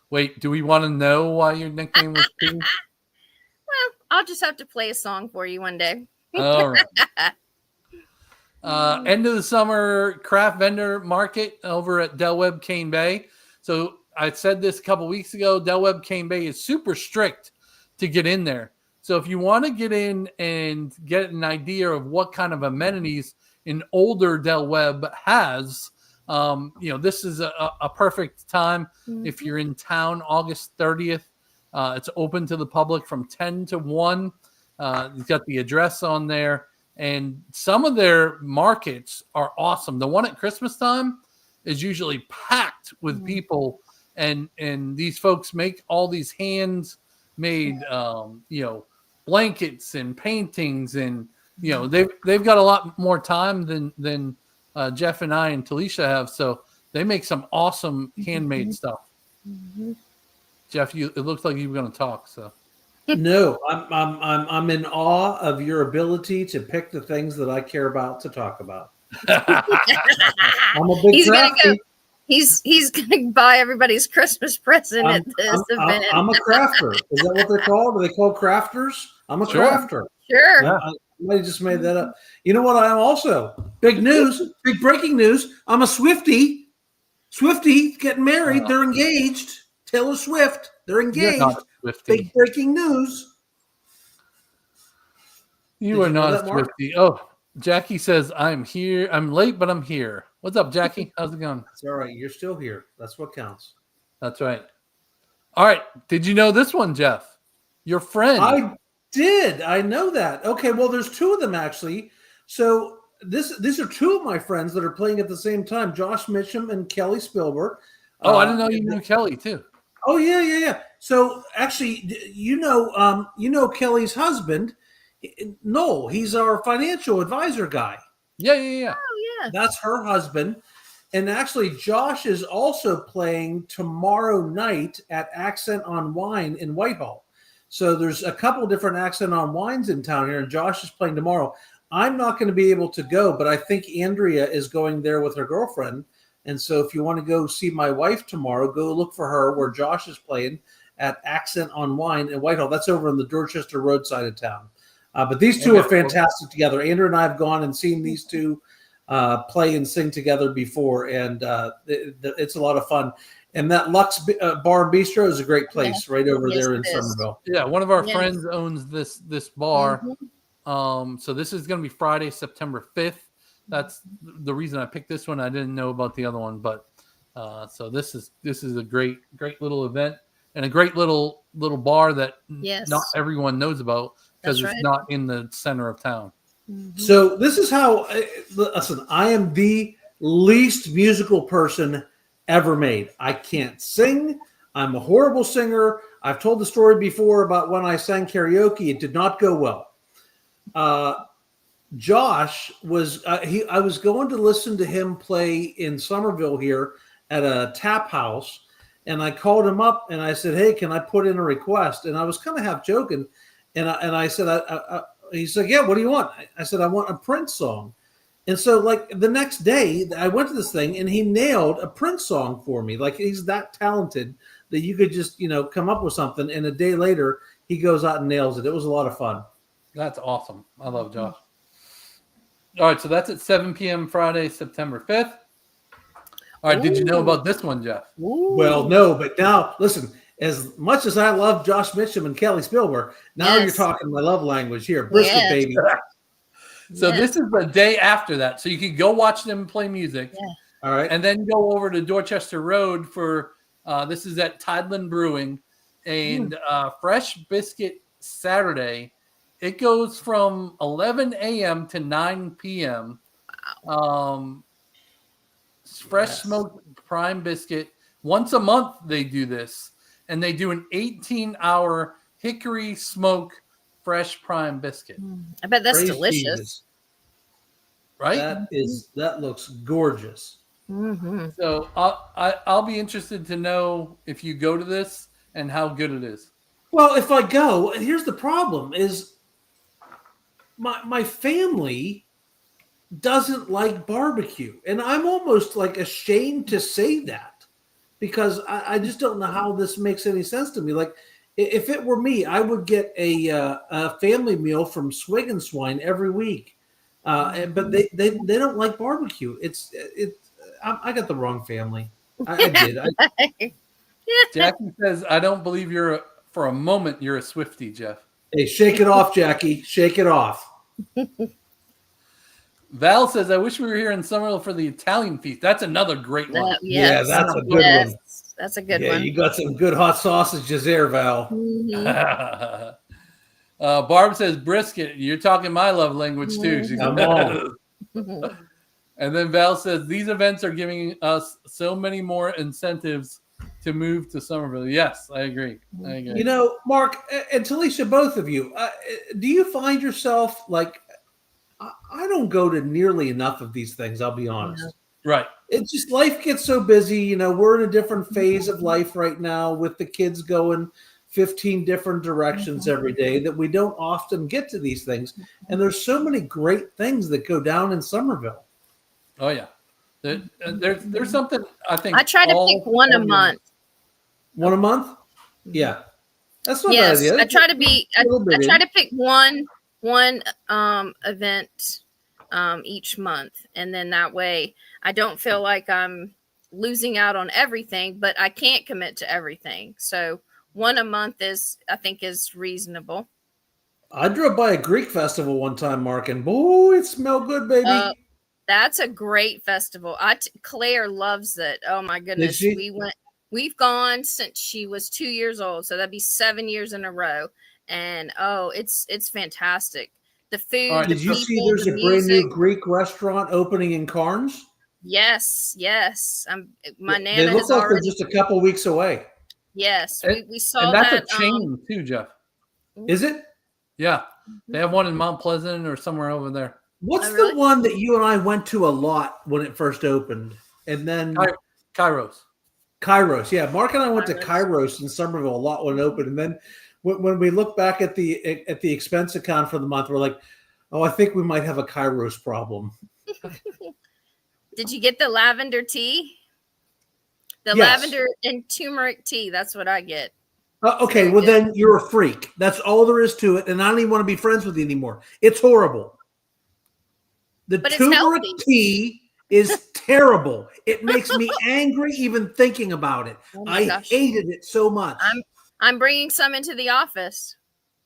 S1: Wait, do we want to know why your nickname was Tea?
S2: Well, I'll just have to play a song for you one day.
S1: All right. End of the summer craft vendor market over at Del Webb Cane Bay. So I said this a couple weeks ago. Del Webb Cane Bay is super strict to get in there. So if you want to get in and get an idea of what kind of amenities an older Del Webb has, this is a perfect time. If you're in town August 30th, it's open to the public from 10 to 1. You've got the address on there. And some of their markets are awesome. The one at Christmas time is usually packed with people. And these folks make all these hand-made, blankets and paintings. And, they've got a lot more time than Jeff and I and Talisha have. So they make some awesome handmade stuff. Jeff, it looks like you were going to talk. So
S3: No, I'm in awe of your ability to pick the things that I care about to talk about. I'm a big crafty.
S2: He's gonna buy everybody's Christmas present at this event.
S3: I'm a crafter. Is that what they're called? Are they called crafters? I'm a crafter.
S2: Sure.
S1: Yeah.
S3: Somebody just made that up. You know what? I'm also big news, big breaking news. I'm a Swiftie. Swiftie getting married. They're engaged. Taylor Swift. They're engaged. Big breaking news.
S1: You are not a Swiftie. Oh, Jackie says, I'm here. I'm late, but I'm here. What's up, Jackie? How's it going?
S3: It's all right. You're still here. That's what counts.
S1: That's right. All right. Did you know this one, Jeff? Your friend.
S3: I did. I know that. Okay. Well, there's two of them actually. So these are two of my friends that are playing at the same time, Josh Mitchum and Kelly Spielberg.
S1: I didn't know you knew Kelly too.
S3: Oh, yeah. So actually, Kelly's husband, Noel, he's our financial advisor guy.
S1: Yeah.
S2: Oh, yeah.
S3: That's her husband. And actually, Josh is also playing tomorrow night at Accent on Wine in Whitehall. So there's a couple different Accent on Wines in town here, and Josh is playing tomorrow. I'm not going to be able to go, but I think Andrea is going there with her girlfriend. And so if you want to go see my wife tomorrow, go look for her where Josh is playing at Accent on Wine in Whitehall. That's over on the Dorchester Road side of town. But these two are fantastic together. Andrew and I have gone and seen these two play and sing together before, and it's a lot of fun. And that Lux Bar and Bistro is a great place right over there in Summerville.
S1: Yeah, one of our friends owns this bar. So this is going to be Friday, September 5th. That's the reason I picked this one. I didn't know about the other one, but so this is a great little event and a great little bar that not everyone knows about because it's not in the center of town.
S2: Mm-hmm.
S3: So this is how. Listen, I am the least musical person ever made. I can't sing. I'm a horrible singer. I've told the story before about when I sang karaoke. It did not go well. Josh was I was going to listen to him play in Summerville here at a tap house, and I called him up and I said, "Hey, can I put in a request?" And I was kind of half joking, and I said, he's like, "Yeah, what do you want?" I said, "I want a Prince song." And so, like, the next day, I went to this thing, and he nailed a Prince song for me. Like, he's that talented that you could just, come up with something, and a day later, he goes out and nails it. It was a lot of fun.
S1: That's awesome. I love Josh. All right, so that's at 7 p.m. Friday, September 5th. All right, did you know about this one, Jeff?
S3: Ooh. Well, no, but now, listen, as much as I love Josh Mitchum and Kelly Spielberg, now you're talking my love language here. Brisket, baby.
S1: So this is the day after that. So you can go watch them play music. Yeah.
S3: All right.
S1: And then go over to Dorchester Road for this is at Tideland Brewing and Fresh Biscuit Saturday. It goes from 11 a.m. to 9 p.m. Fresh smoked prime biscuit. Once a month they do this. And they do an 18-hour hickory smoke fresh prime biscuit.
S2: I bet that's delicious.
S3: Jesus.
S1: Right?
S3: That looks gorgeous.
S2: Mm-hmm.
S1: So I'll be interested to know if you go to this and how good it is.
S3: Well, if I go, here's the problem is my family doesn't like barbecue. And I'm almost like ashamed to say that because I just don't know how this makes any sense to me. Like, if it were me, I would get a family meal from Swig and Swine every week, but they don't like barbecue. I got the wrong family. I did.
S1: Jackie says, "I don't believe for a moment you're a Swiftie, Jeff."
S3: Hey, shake it off, Jackie. Shake it off.
S1: Val says, "I wish we were here in Summerville for the Italian feast." That's another great one.
S3: Yeah, that's a good one.
S2: That's a good one.
S3: Yeah, you got some good hot sausages there, Val.
S2: Mm-hmm.
S1: Barb says, "Brisket." You're talking my love language too. She's
S3: Come on.
S1: And then Val says, "These events are giving us so many more incentives to move to Summerville." Yes, I agree.
S3: Mark and Talisha, both of you, do you find yourself like, I don't go to nearly enough of these things, I'll be honest.
S1: Right.
S3: It's just life gets so busy. We're in a different phase of life right now with the kids going 15 different directions every day that we don't often get to these things. And there's so many great things that go down in Summerville.
S1: Oh, yeah. There's something I think.
S2: I try to pick one a month.
S3: One a month? Yeah. That's not a bad idea.
S2: I try to pick one event each month, and then that way I don't feel like I'm losing out on everything, but I can't commit to everything. So one a month I think is reasonable.
S3: I drove by a Greek festival one time, Mark, and boy, it smelled good, baby.
S2: That's a great festival. Claire loves it. Oh my goodness. We've gone since she was 2 years old. So that'd be 7 years in a row. And it's fantastic. The food.
S3: Right, did you see there's a brand new Greek restaurant opening in Carnes?
S2: Yes. My Nana
S3: they look like they're just a couple weeks away.
S2: Yes, we saw
S1: and
S2: that.
S1: That's a chain too, Jeff.
S3: Is it?
S1: Yeah, they have one in Mount Pleasant or somewhere over there.
S3: What's the one that you and I went to a lot when it first opened? And then
S1: Kairos.
S3: Yeah, Mark and I went to Kairos in Summerville a lot when it opened, and then when we look back at the expense account for the month, we're like, oh, I think we might have a Kairos problem.
S2: Did you get the lavender tea? Lavender and turmeric tea. That's what I get.
S3: Okay, well then you're a freak. That's all there is to it, and I don't even want to be friends with you anymore. It's horrible. The turmeric tea is terrible. It makes me angry even thinking about it. I hated it so much.
S2: I'm bringing some into the office.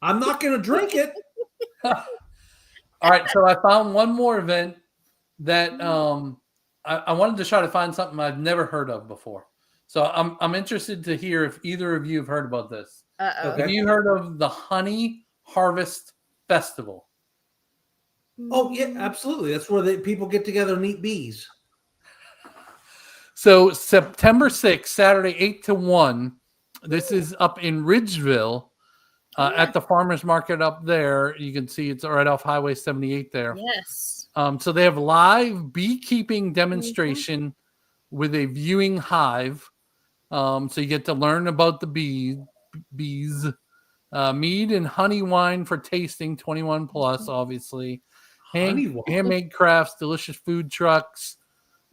S3: I'm not going to drink it.
S1: All right, so I found one more event that I wanted to try to find something I've never heard of before. So I'm interested to hear if either of you have heard about this.
S2: Uh-oh.
S3: Okay.
S1: Have you heard of the Honey Harvest Festival?
S3: Oh yeah, absolutely. That's where people get together and eat bees.
S1: So September 6th, Saturday, 8 to 1. This is up in Ridgeville at the farmer's market up there. You can see it's right off Highway 78 there.
S2: Yes.
S1: So they have live beekeeping demonstration with a viewing hive. So you get to learn about the bees. Mead and honey wine for tasting, 21 plus, obviously. Handmade crafts, delicious food trucks.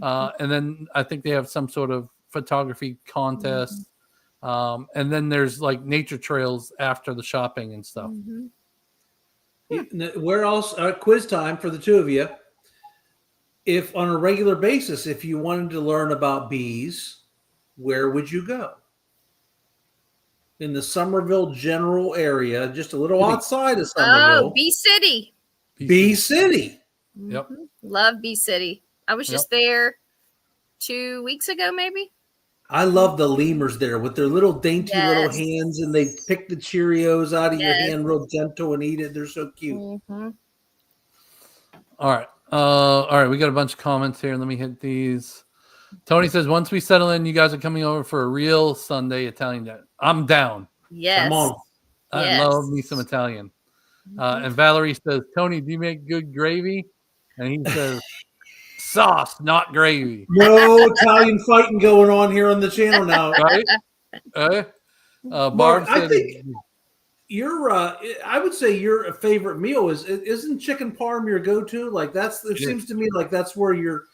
S1: And then I think they have some sort of photography contest. And then there's like nature trails after the shopping and stuff.
S3: Where else? Quiz time for the two of you. If on a regular basis, if you wanted to learn about bees, where would you go? In the Summerville general area, just a little outside of Summerville.
S2: Oh, Bee City.
S3: Bee City.
S1: Yep.
S2: Love Bee City. I was just there 2 weeks ago, maybe.
S3: I love the lemurs there with their little dainty little hands, and they pick the Cheerios out of your hand real gentle and eat it. They're so cute.
S1: All right. All right. We got a bunch of comments here. Let me hit these. Tony says, once we settle in, you guys are coming over for a real Sunday Italian dinner. I'm down.
S2: Yes.
S3: Come on.
S1: I love me some Italian. And Valerie says, Tony, do you make good gravy? And he says, sauce, not gravy.
S3: No Italian fighting going on here on the channel now.
S1: Right? Barb
S3: Mark,
S1: said,
S3: I think I would say your favorite meal isn't chicken parm your go-to? Like it seems to me like that's where you're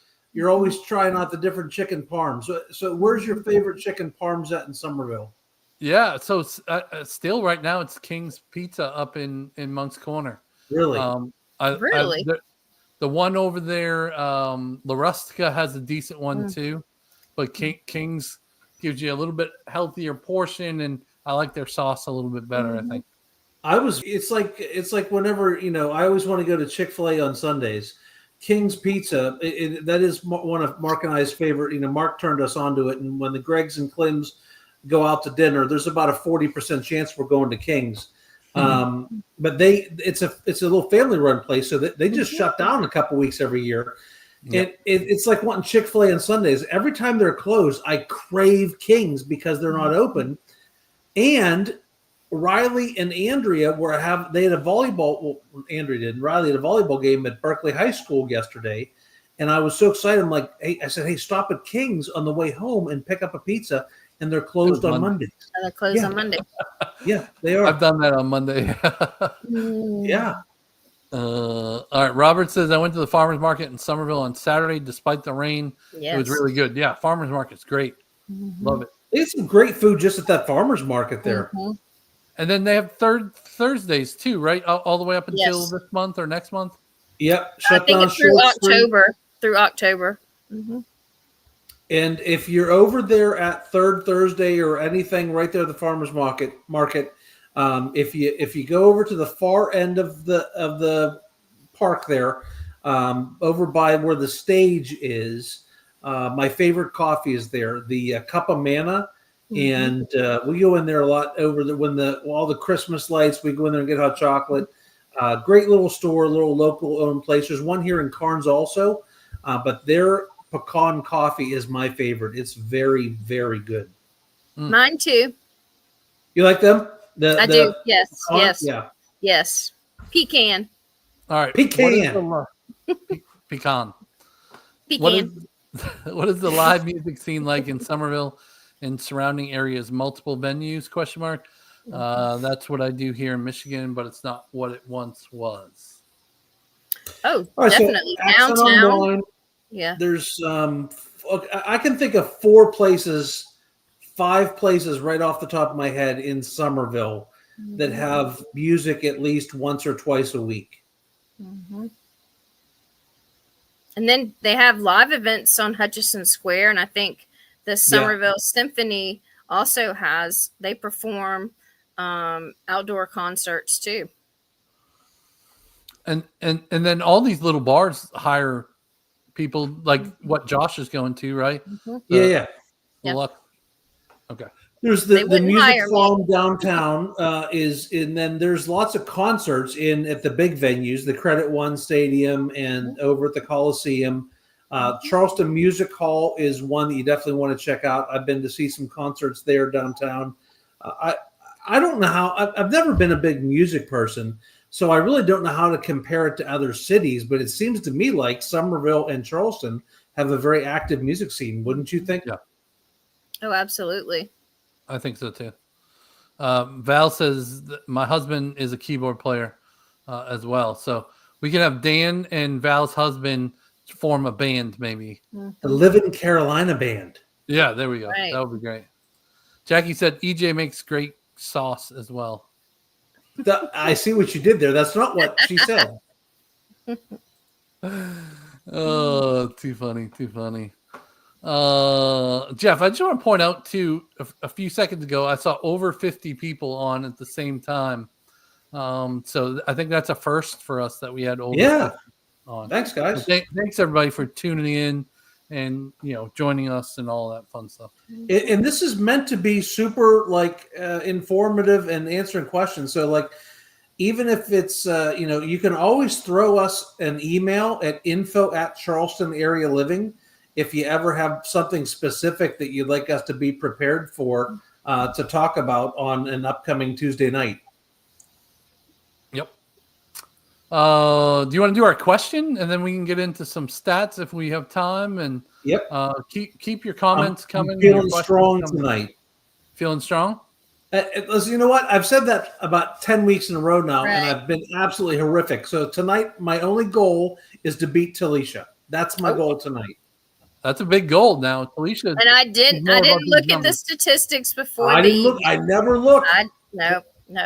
S3: always trying out the different chicken parms. So where's your favorite chicken parms at in Summerville?
S1: Yeah, so still right now it's King's Pizza up in Monk's Corner.
S3: Really?
S2: Really?
S1: The one over there, La Rustica has a decent one too, but King's gives you a little bit healthier portion, and I like their sauce a little bit better. I think.
S3: It's like whenever I always want to go to Chick-fil-A on Sundays. King's Pizza, that is one of Mark and I's favorite. Mark turned us onto it, and when the Gregs and Clims go out to dinner, there's about a 40% chance we're going to King's. But it's a little family run place, so they just shut down a couple weeks every year. Yep. It's like wanting Chick-fil-A on Sundays. Every time they're closed, I crave King's because they're not open. And Riley and Andrea they had a volleyball. Well, Andrea did. And Riley had a volleyball game at Berkeley High School yesterday, and I was so excited. I'm like, I said, stop at King's on the way home and pick up a pizza. And they're closed on Mondays.
S2: They're closed on Monday.
S3: Yeah, they are.
S1: I've done that on Monday.
S3: Yeah.
S1: All right. Robert says, I went to the farmer's market in Summerville on Saturday, despite the rain. It was really good. Yeah, farmer's market's great. Love it.
S3: They have some great food just at that farmer's market there.
S1: And then they have Thursdays too, right? All the way up until this month or next month?
S3: Yep.
S2: I think it's through October. Through October.
S3: And if you're over there at Third Thursday or anything right there at the farmer's market, if you go over to the far end of the park there, over by where the stage is, my favorite coffee is there, the Cup of Manna, and we go in there a lot when all the Christmas lights. We go in there and get hot chocolate. Great little store, little local owned place. There's one here in Carnes also, but their pecan coffee is my favorite. It's very, very good.
S2: Mine too.
S3: You like them?
S2: I do. Yes.
S3: Pecan?
S2: Yes.
S3: Yeah.
S2: Yes. Pecan.
S1: All right.
S3: Pecan.
S1: Pecan.
S2: Pecan.
S1: What is the live music scene like in Summerville and surrounding areas? Multiple venues? ? That's what I do here in Michigan, but it's not what it once was.
S2: Oh,
S3: right,
S2: definitely
S3: so
S2: downtown. Yeah.
S3: There's I can think of 5 places right off the top of my head in Summerville that have music at least once or twice a week.
S2: And then they have live events on Hutchison Square, and I think the Summerville Symphony also they perform outdoor concerts too.
S1: And then all these little bars hire people like what Josh is going to, right?
S2: Mhm.
S3: Yeah.
S1: Luck. Okay.
S3: There's
S2: They
S3: the
S2: wouldn't
S3: music
S2: hire me.
S3: farm downtown and then there's lots of concerts at the big venues, the Credit One Stadium and over at the Coliseum. Charleston Music Hall is one that you definitely want to check out. I've been to see some concerts there downtown. I don't know how. I've never been a big music person, so I really don't know how to compare it to other cities. But it seems to me like Summerville and Charleston have a very active music scene. Wouldn't you think?
S1: Yeah.
S2: Oh, absolutely.
S1: I think so too. Val says that my husband is a keyboard player as well. So we can have Dan and Val's husband form a band maybe.
S3: The Living Carolina Band.
S1: Yeah, there we go.
S2: Right.
S1: That would be great. Jackie said EJ makes great sauce as well.
S3: I see what you did there. That's not what she said.
S1: Oh, too funny. Too funny. Jeff, I just want to point out too, a few seconds ago, I saw over 50 people on at the same time. So I think that's a first for us that we had over 50 on.
S3: Thanks, guys.
S1: Thanks everybody for tuning in and joining us and all that fun stuff.
S3: And this is meant to be super informative and answering questions. So even if it's you can always throw us an email at info@Charleston Area Living if you ever have something specific that you'd like us to be prepared for to talk about on an upcoming Tuesday night.
S1: Yep. Do you want to do our question and then we can get into some stats if we have time? And
S3: yep.
S1: Keep your comments coming.
S3: I'm feeling strong tonight.
S1: Feeling strong?
S3: Listen, you know what? I've said that about 10 weeks in a row now, and I've been absolutely horrific. So tonight, my only goal is to beat Talisha. That's my goal tonight.
S1: That's a big goal now, Talisha.
S2: And I didn't look at the statistics before.
S3: I didn't look. I never looked.
S2: No.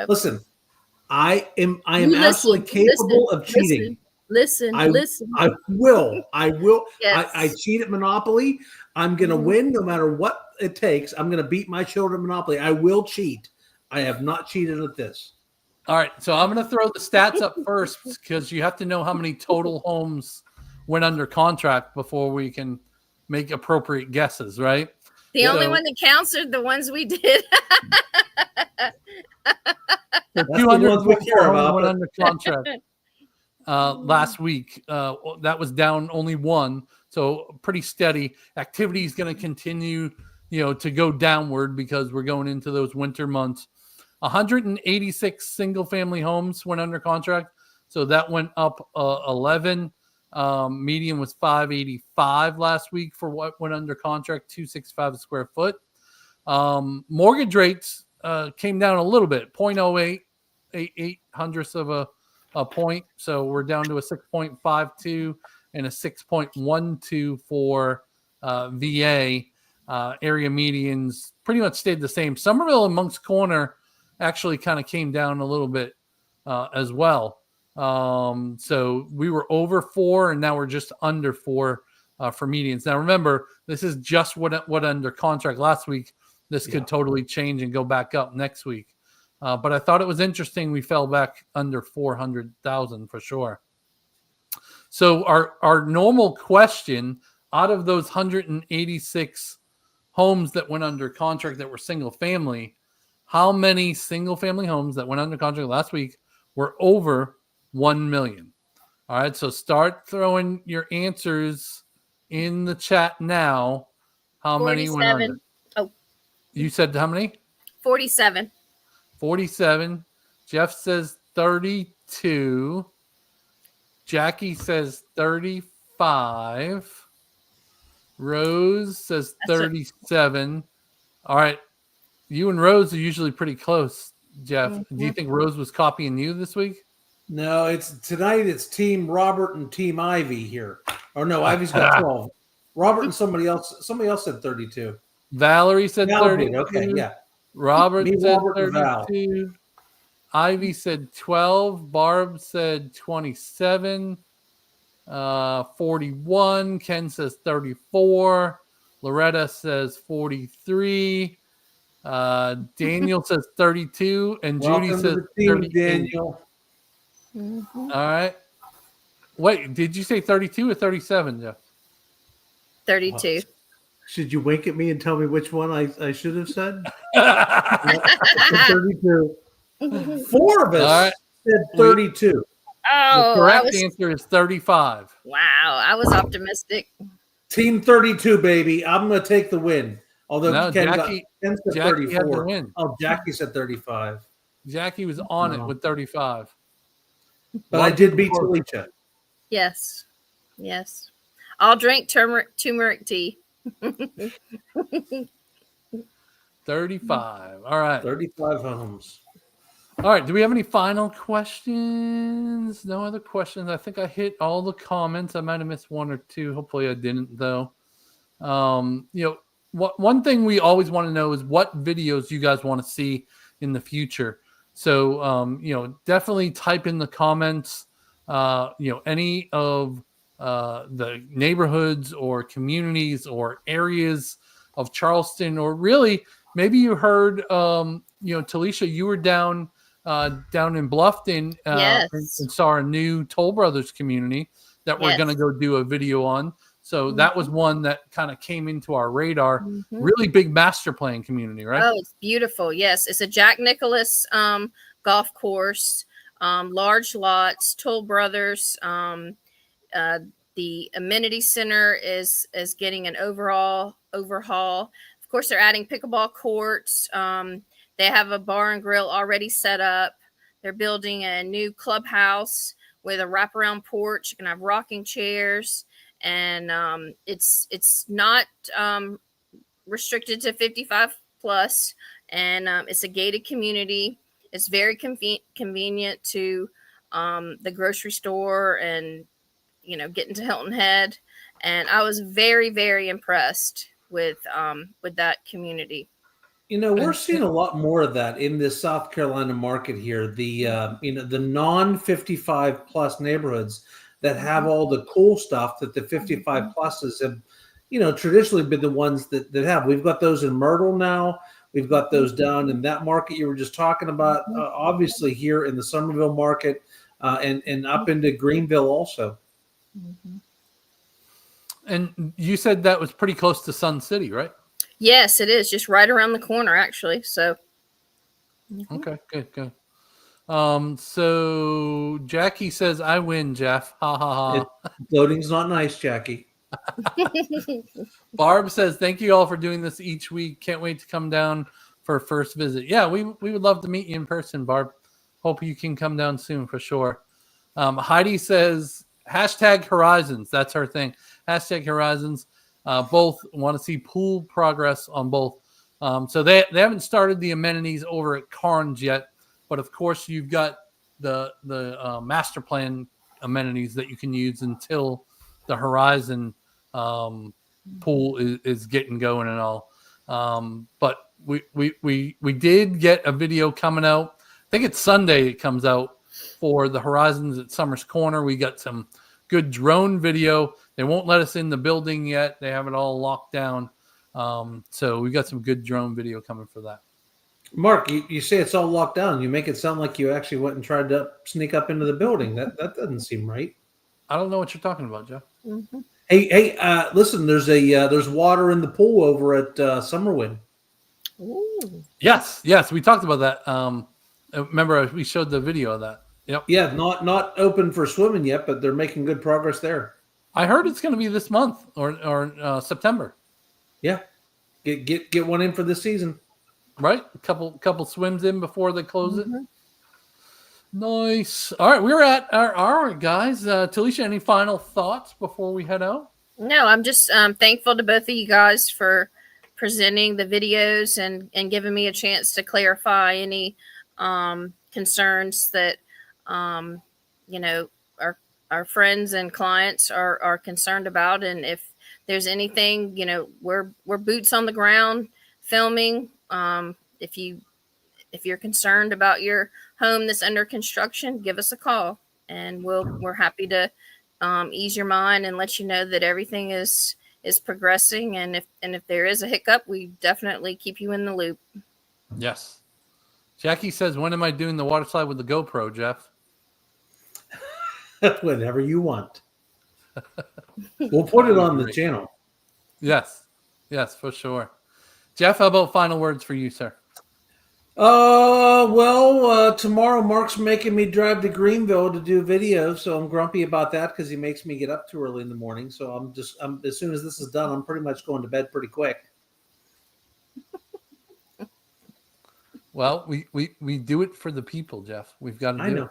S3: Listen, I am absolutely capable of cheating.
S2: Listen.
S3: I will.
S2: Yes.
S3: I cheat at Monopoly. I'm going to win no matter what it takes. I'm going to beat my children at Monopoly. I will cheat. I have not cheated at this.
S1: All right. So I'm going to throw the stats up first because you have to know how many total homes went under contract before we can make appropriate guesses, right?
S2: The only one that counts are the ones we did.
S3: That's the ones we care about.
S1: Went under contract last week. That was down only one, so pretty steady. Activity is going to continue, to go downward because we're going into those winter months. 186 single-family homes went under contract, so that went up 11. Median was 585 last week for what went under contract, 265 a square foot. Mortgage rates came down a little bit, 0.08, 8 hundredths of a point. So we're down to a 6.52 and a 6.12 for VA. Area medians pretty much stayed the same. Summerville and Moncks Corner actually kind of came down a little bit as well. So we were over 4 and now we're just under 4 for medians. Now remember, this is just what under contract last week. This could totally change and go back up next week. But I thought it was interesting. We fell back under 400,000 for sure. So our normal question, out of those 186 homes that went under contract that were single family, how many single family homes that went under contract last week were over 1 million? All right, so start throwing your answers in the chat now. How
S2: 47.
S1: many went under?
S2: Oh,
S1: you said how many?
S2: 47.
S1: 47. Jeff says 32. Jackie says 35. Rose says 37. All right. You and Rose are usually pretty close, Jeff.
S2: Mm-hmm.
S1: Do you think Rose was copying you this week?
S3: No, tonight it's Team Robert and Team Ivy here. Or no, Ivy's got 12. Robert and somebody else said 32.
S1: Valerie said 32.
S3: Okay, yeah.
S1: Robert said
S3: Robert
S1: 32. Ivy said 12. Barb said 27. 41. Ken says 34. Loretta says 43. Daniel says 32. And Judy says 38.
S3: Daniel.
S1: All right. Wait, did you say 32 or 37, Jeff?
S2: 32.
S3: Should you wink at me and tell me which one I should have said?
S2: 32.
S3: 32. 4 of us
S1: All right.
S3: said 32.
S1: The
S2: Oh,
S1: correct answer is 35.
S2: Wow, I was optimistic.
S3: Team 32, baby. I'm going to take the win. Although
S1: No,
S3: Ken
S1: Jackie
S3: said
S1: had
S3: 34.
S1: the win.
S3: Oh, Jackie said 35.
S1: Jackie was on it with 35.
S3: But I did beat Talisha.
S2: Yes. Yes. I'll drink turmeric tea.
S1: 35. All right.
S3: 35 homes.
S1: All right. Do we have any final questions? No other questions. I think I hit all the comments. I might have missed one or two. Hopefully I didn't, though. One thing we always want to know is what videos you guys want to see in the future. So, definitely type in the comments, any of the neighborhoods or communities or areas of Charleston, or really maybe you heard, Talisha, you were down in Bluffton
S2: Yes.
S1: and saw a new Toll Brothers community that we're going to go do a video on. So that was one that kind of came into our radar.
S2: Mm-hmm.
S1: Really big master plan community, right?
S2: Oh, it's beautiful. Yes. It's a Jack Nicklaus golf course, large lots, Toll Brothers. The amenity center is getting an overhaul. Of course, they're adding pickleball courts. They have a bar and grill already set up. They're building a new clubhouse with a wraparound porch. You can have rocking chairs. And it's not restricted to 55 plus, and it's a gated community. It's very convenient to the grocery store and getting to Hilton Head. And I was very, very impressed with that community.
S3: We're seeing a lot more of that in the South Carolina market here. The the non-55 plus neighborhoods that have all the cool stuff that the 55 pluses have, traditionally been the ones that have. We've got those in Myrtle now. We've got those down in that market you were just talking about. Obviously here in the Summerville market and up into Greenville also.
S2: Mm-hmm.
S1: And you said that was pretty close to Sun City, right?
S2: Yes, it is. Just right around the corner, actually. So. Mm-hmm.
S1: Okay, good. So Jackie says, I win, Jeff. Ha ha ha.
S3: Loading's not nice, Jackie.
S1: Barb says, thank you all for doing this each week. Can't wait to come down for a first visit. Yeah, we would love to meet you in person, Barb. Hope you can come down soon for sure. Heidi says, #Horizons. That's her thing. #Horizons. Both want to see pool progress on both. So they haven't started the amenities over at Carnes yet. But of course, you've got the master plan amenities that you can use until the Horizon pool is getting going and all. But we did get a video coming out. I think it's Sunday. It comes out for the Horizons at Summers Corner. We got some good drone video. They won't let us in the building yet. They have it all locked down. So we got some good drone video coming for that.
S3: Mark, you say it's all locked down. You make it sound like you actually went and tried to sneak up into the building. That doesn't seem right.
S1: I don't know what you're talking about, Jeff.
S2: Mm-hmm.
S3: Hey, listen. There's water in the pool over at Summerwind.
S2: Ooh.
S1: Yes, we talked about that. Remember, we showed the video of that. Yep.
S3: Yeah, not open for swimming yet, but they're making good progress there.
S1: I heard it's going to be this month or September.
S3: Yeah, get one in for this season.
S1: Right, a couple swims in before they close it. Nice. All right, we're at our hour, guys. Talisha, any final thoughts before we head out?
S2: No, I'm just thankful to both of you guys for presenting the videos and giving me a chance to clarify any concerns that our friends and clients are concerned about. And if there's anything, we're boots on the ground filming. If you're concerned about your home that's under construction, give us a call, and we're happy to ease your mind and let you know that everything is progressing. And if there is a hiccup, we definitely keep you in the loop.
S1: Yes. Jackie says, when am I doing the water slide with the GoPro, Jeff?
S3: Whenever you want. We'll put it on the channel.
S1: Yes, for sure. Jeff, how about final words for you, sir?
S3: Tomorrow Mark's making me drive to Greenville to do videos, so I'm grumpy about that because he makes me get up too early in the morning. So I'm as soon as this is done, I'm pretty much going to bed pretty quick.
S1: Well, we do it for the people, Jeff. We've got to do it.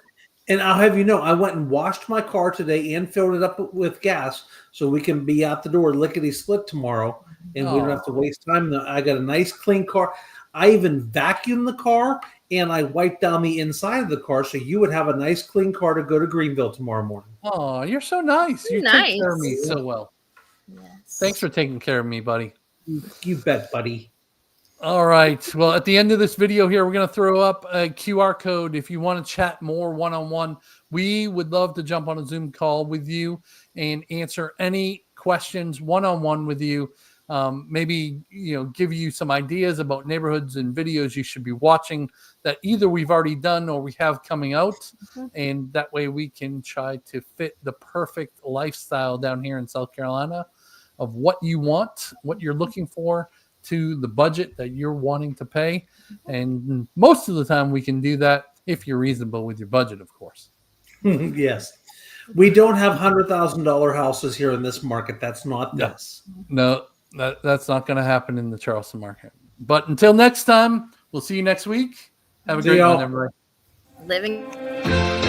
S3: And I'll have you know, I went and washed my car today and filled it up with gas so we can be out the door lickety-split tomorrow, and we don't have to waste time. I got a nice clean car. I even vacuumed the car, and I wiped down the inside of the car so you would have a nice clean car to go to Greenville tomorrow morning.
S1: Oh, you're so nice. You take care of me so well. Yes. Thanks for taking care of me, buddy.
S3: You bet, buddy.
S1: All right. Well, at the end of this video here, we're going to throw up a QR code. If you want to chat more one-on-one, we would love to jump on a Zoom call with you and answer any questions one-on-one with you. Maybe, give you some ideas about neighborhoods and videos you should be watching that either we've already done or we have coming out. Mm-hmm. And that way we can try to fit the perfect lifestyle down here in South Carolina of what you want, what you're looking for, to the budget that you're wanting to pay. And most of the time we can do that if you're reasonable with your budget, of course.
S3: Yes. We don't have $100,000 houses here in this market. That's not this.
S1: No, that's not going to happen in the Charleston market. But until next time, we'll see you next week. Have a great one, everybody.
S2: Living.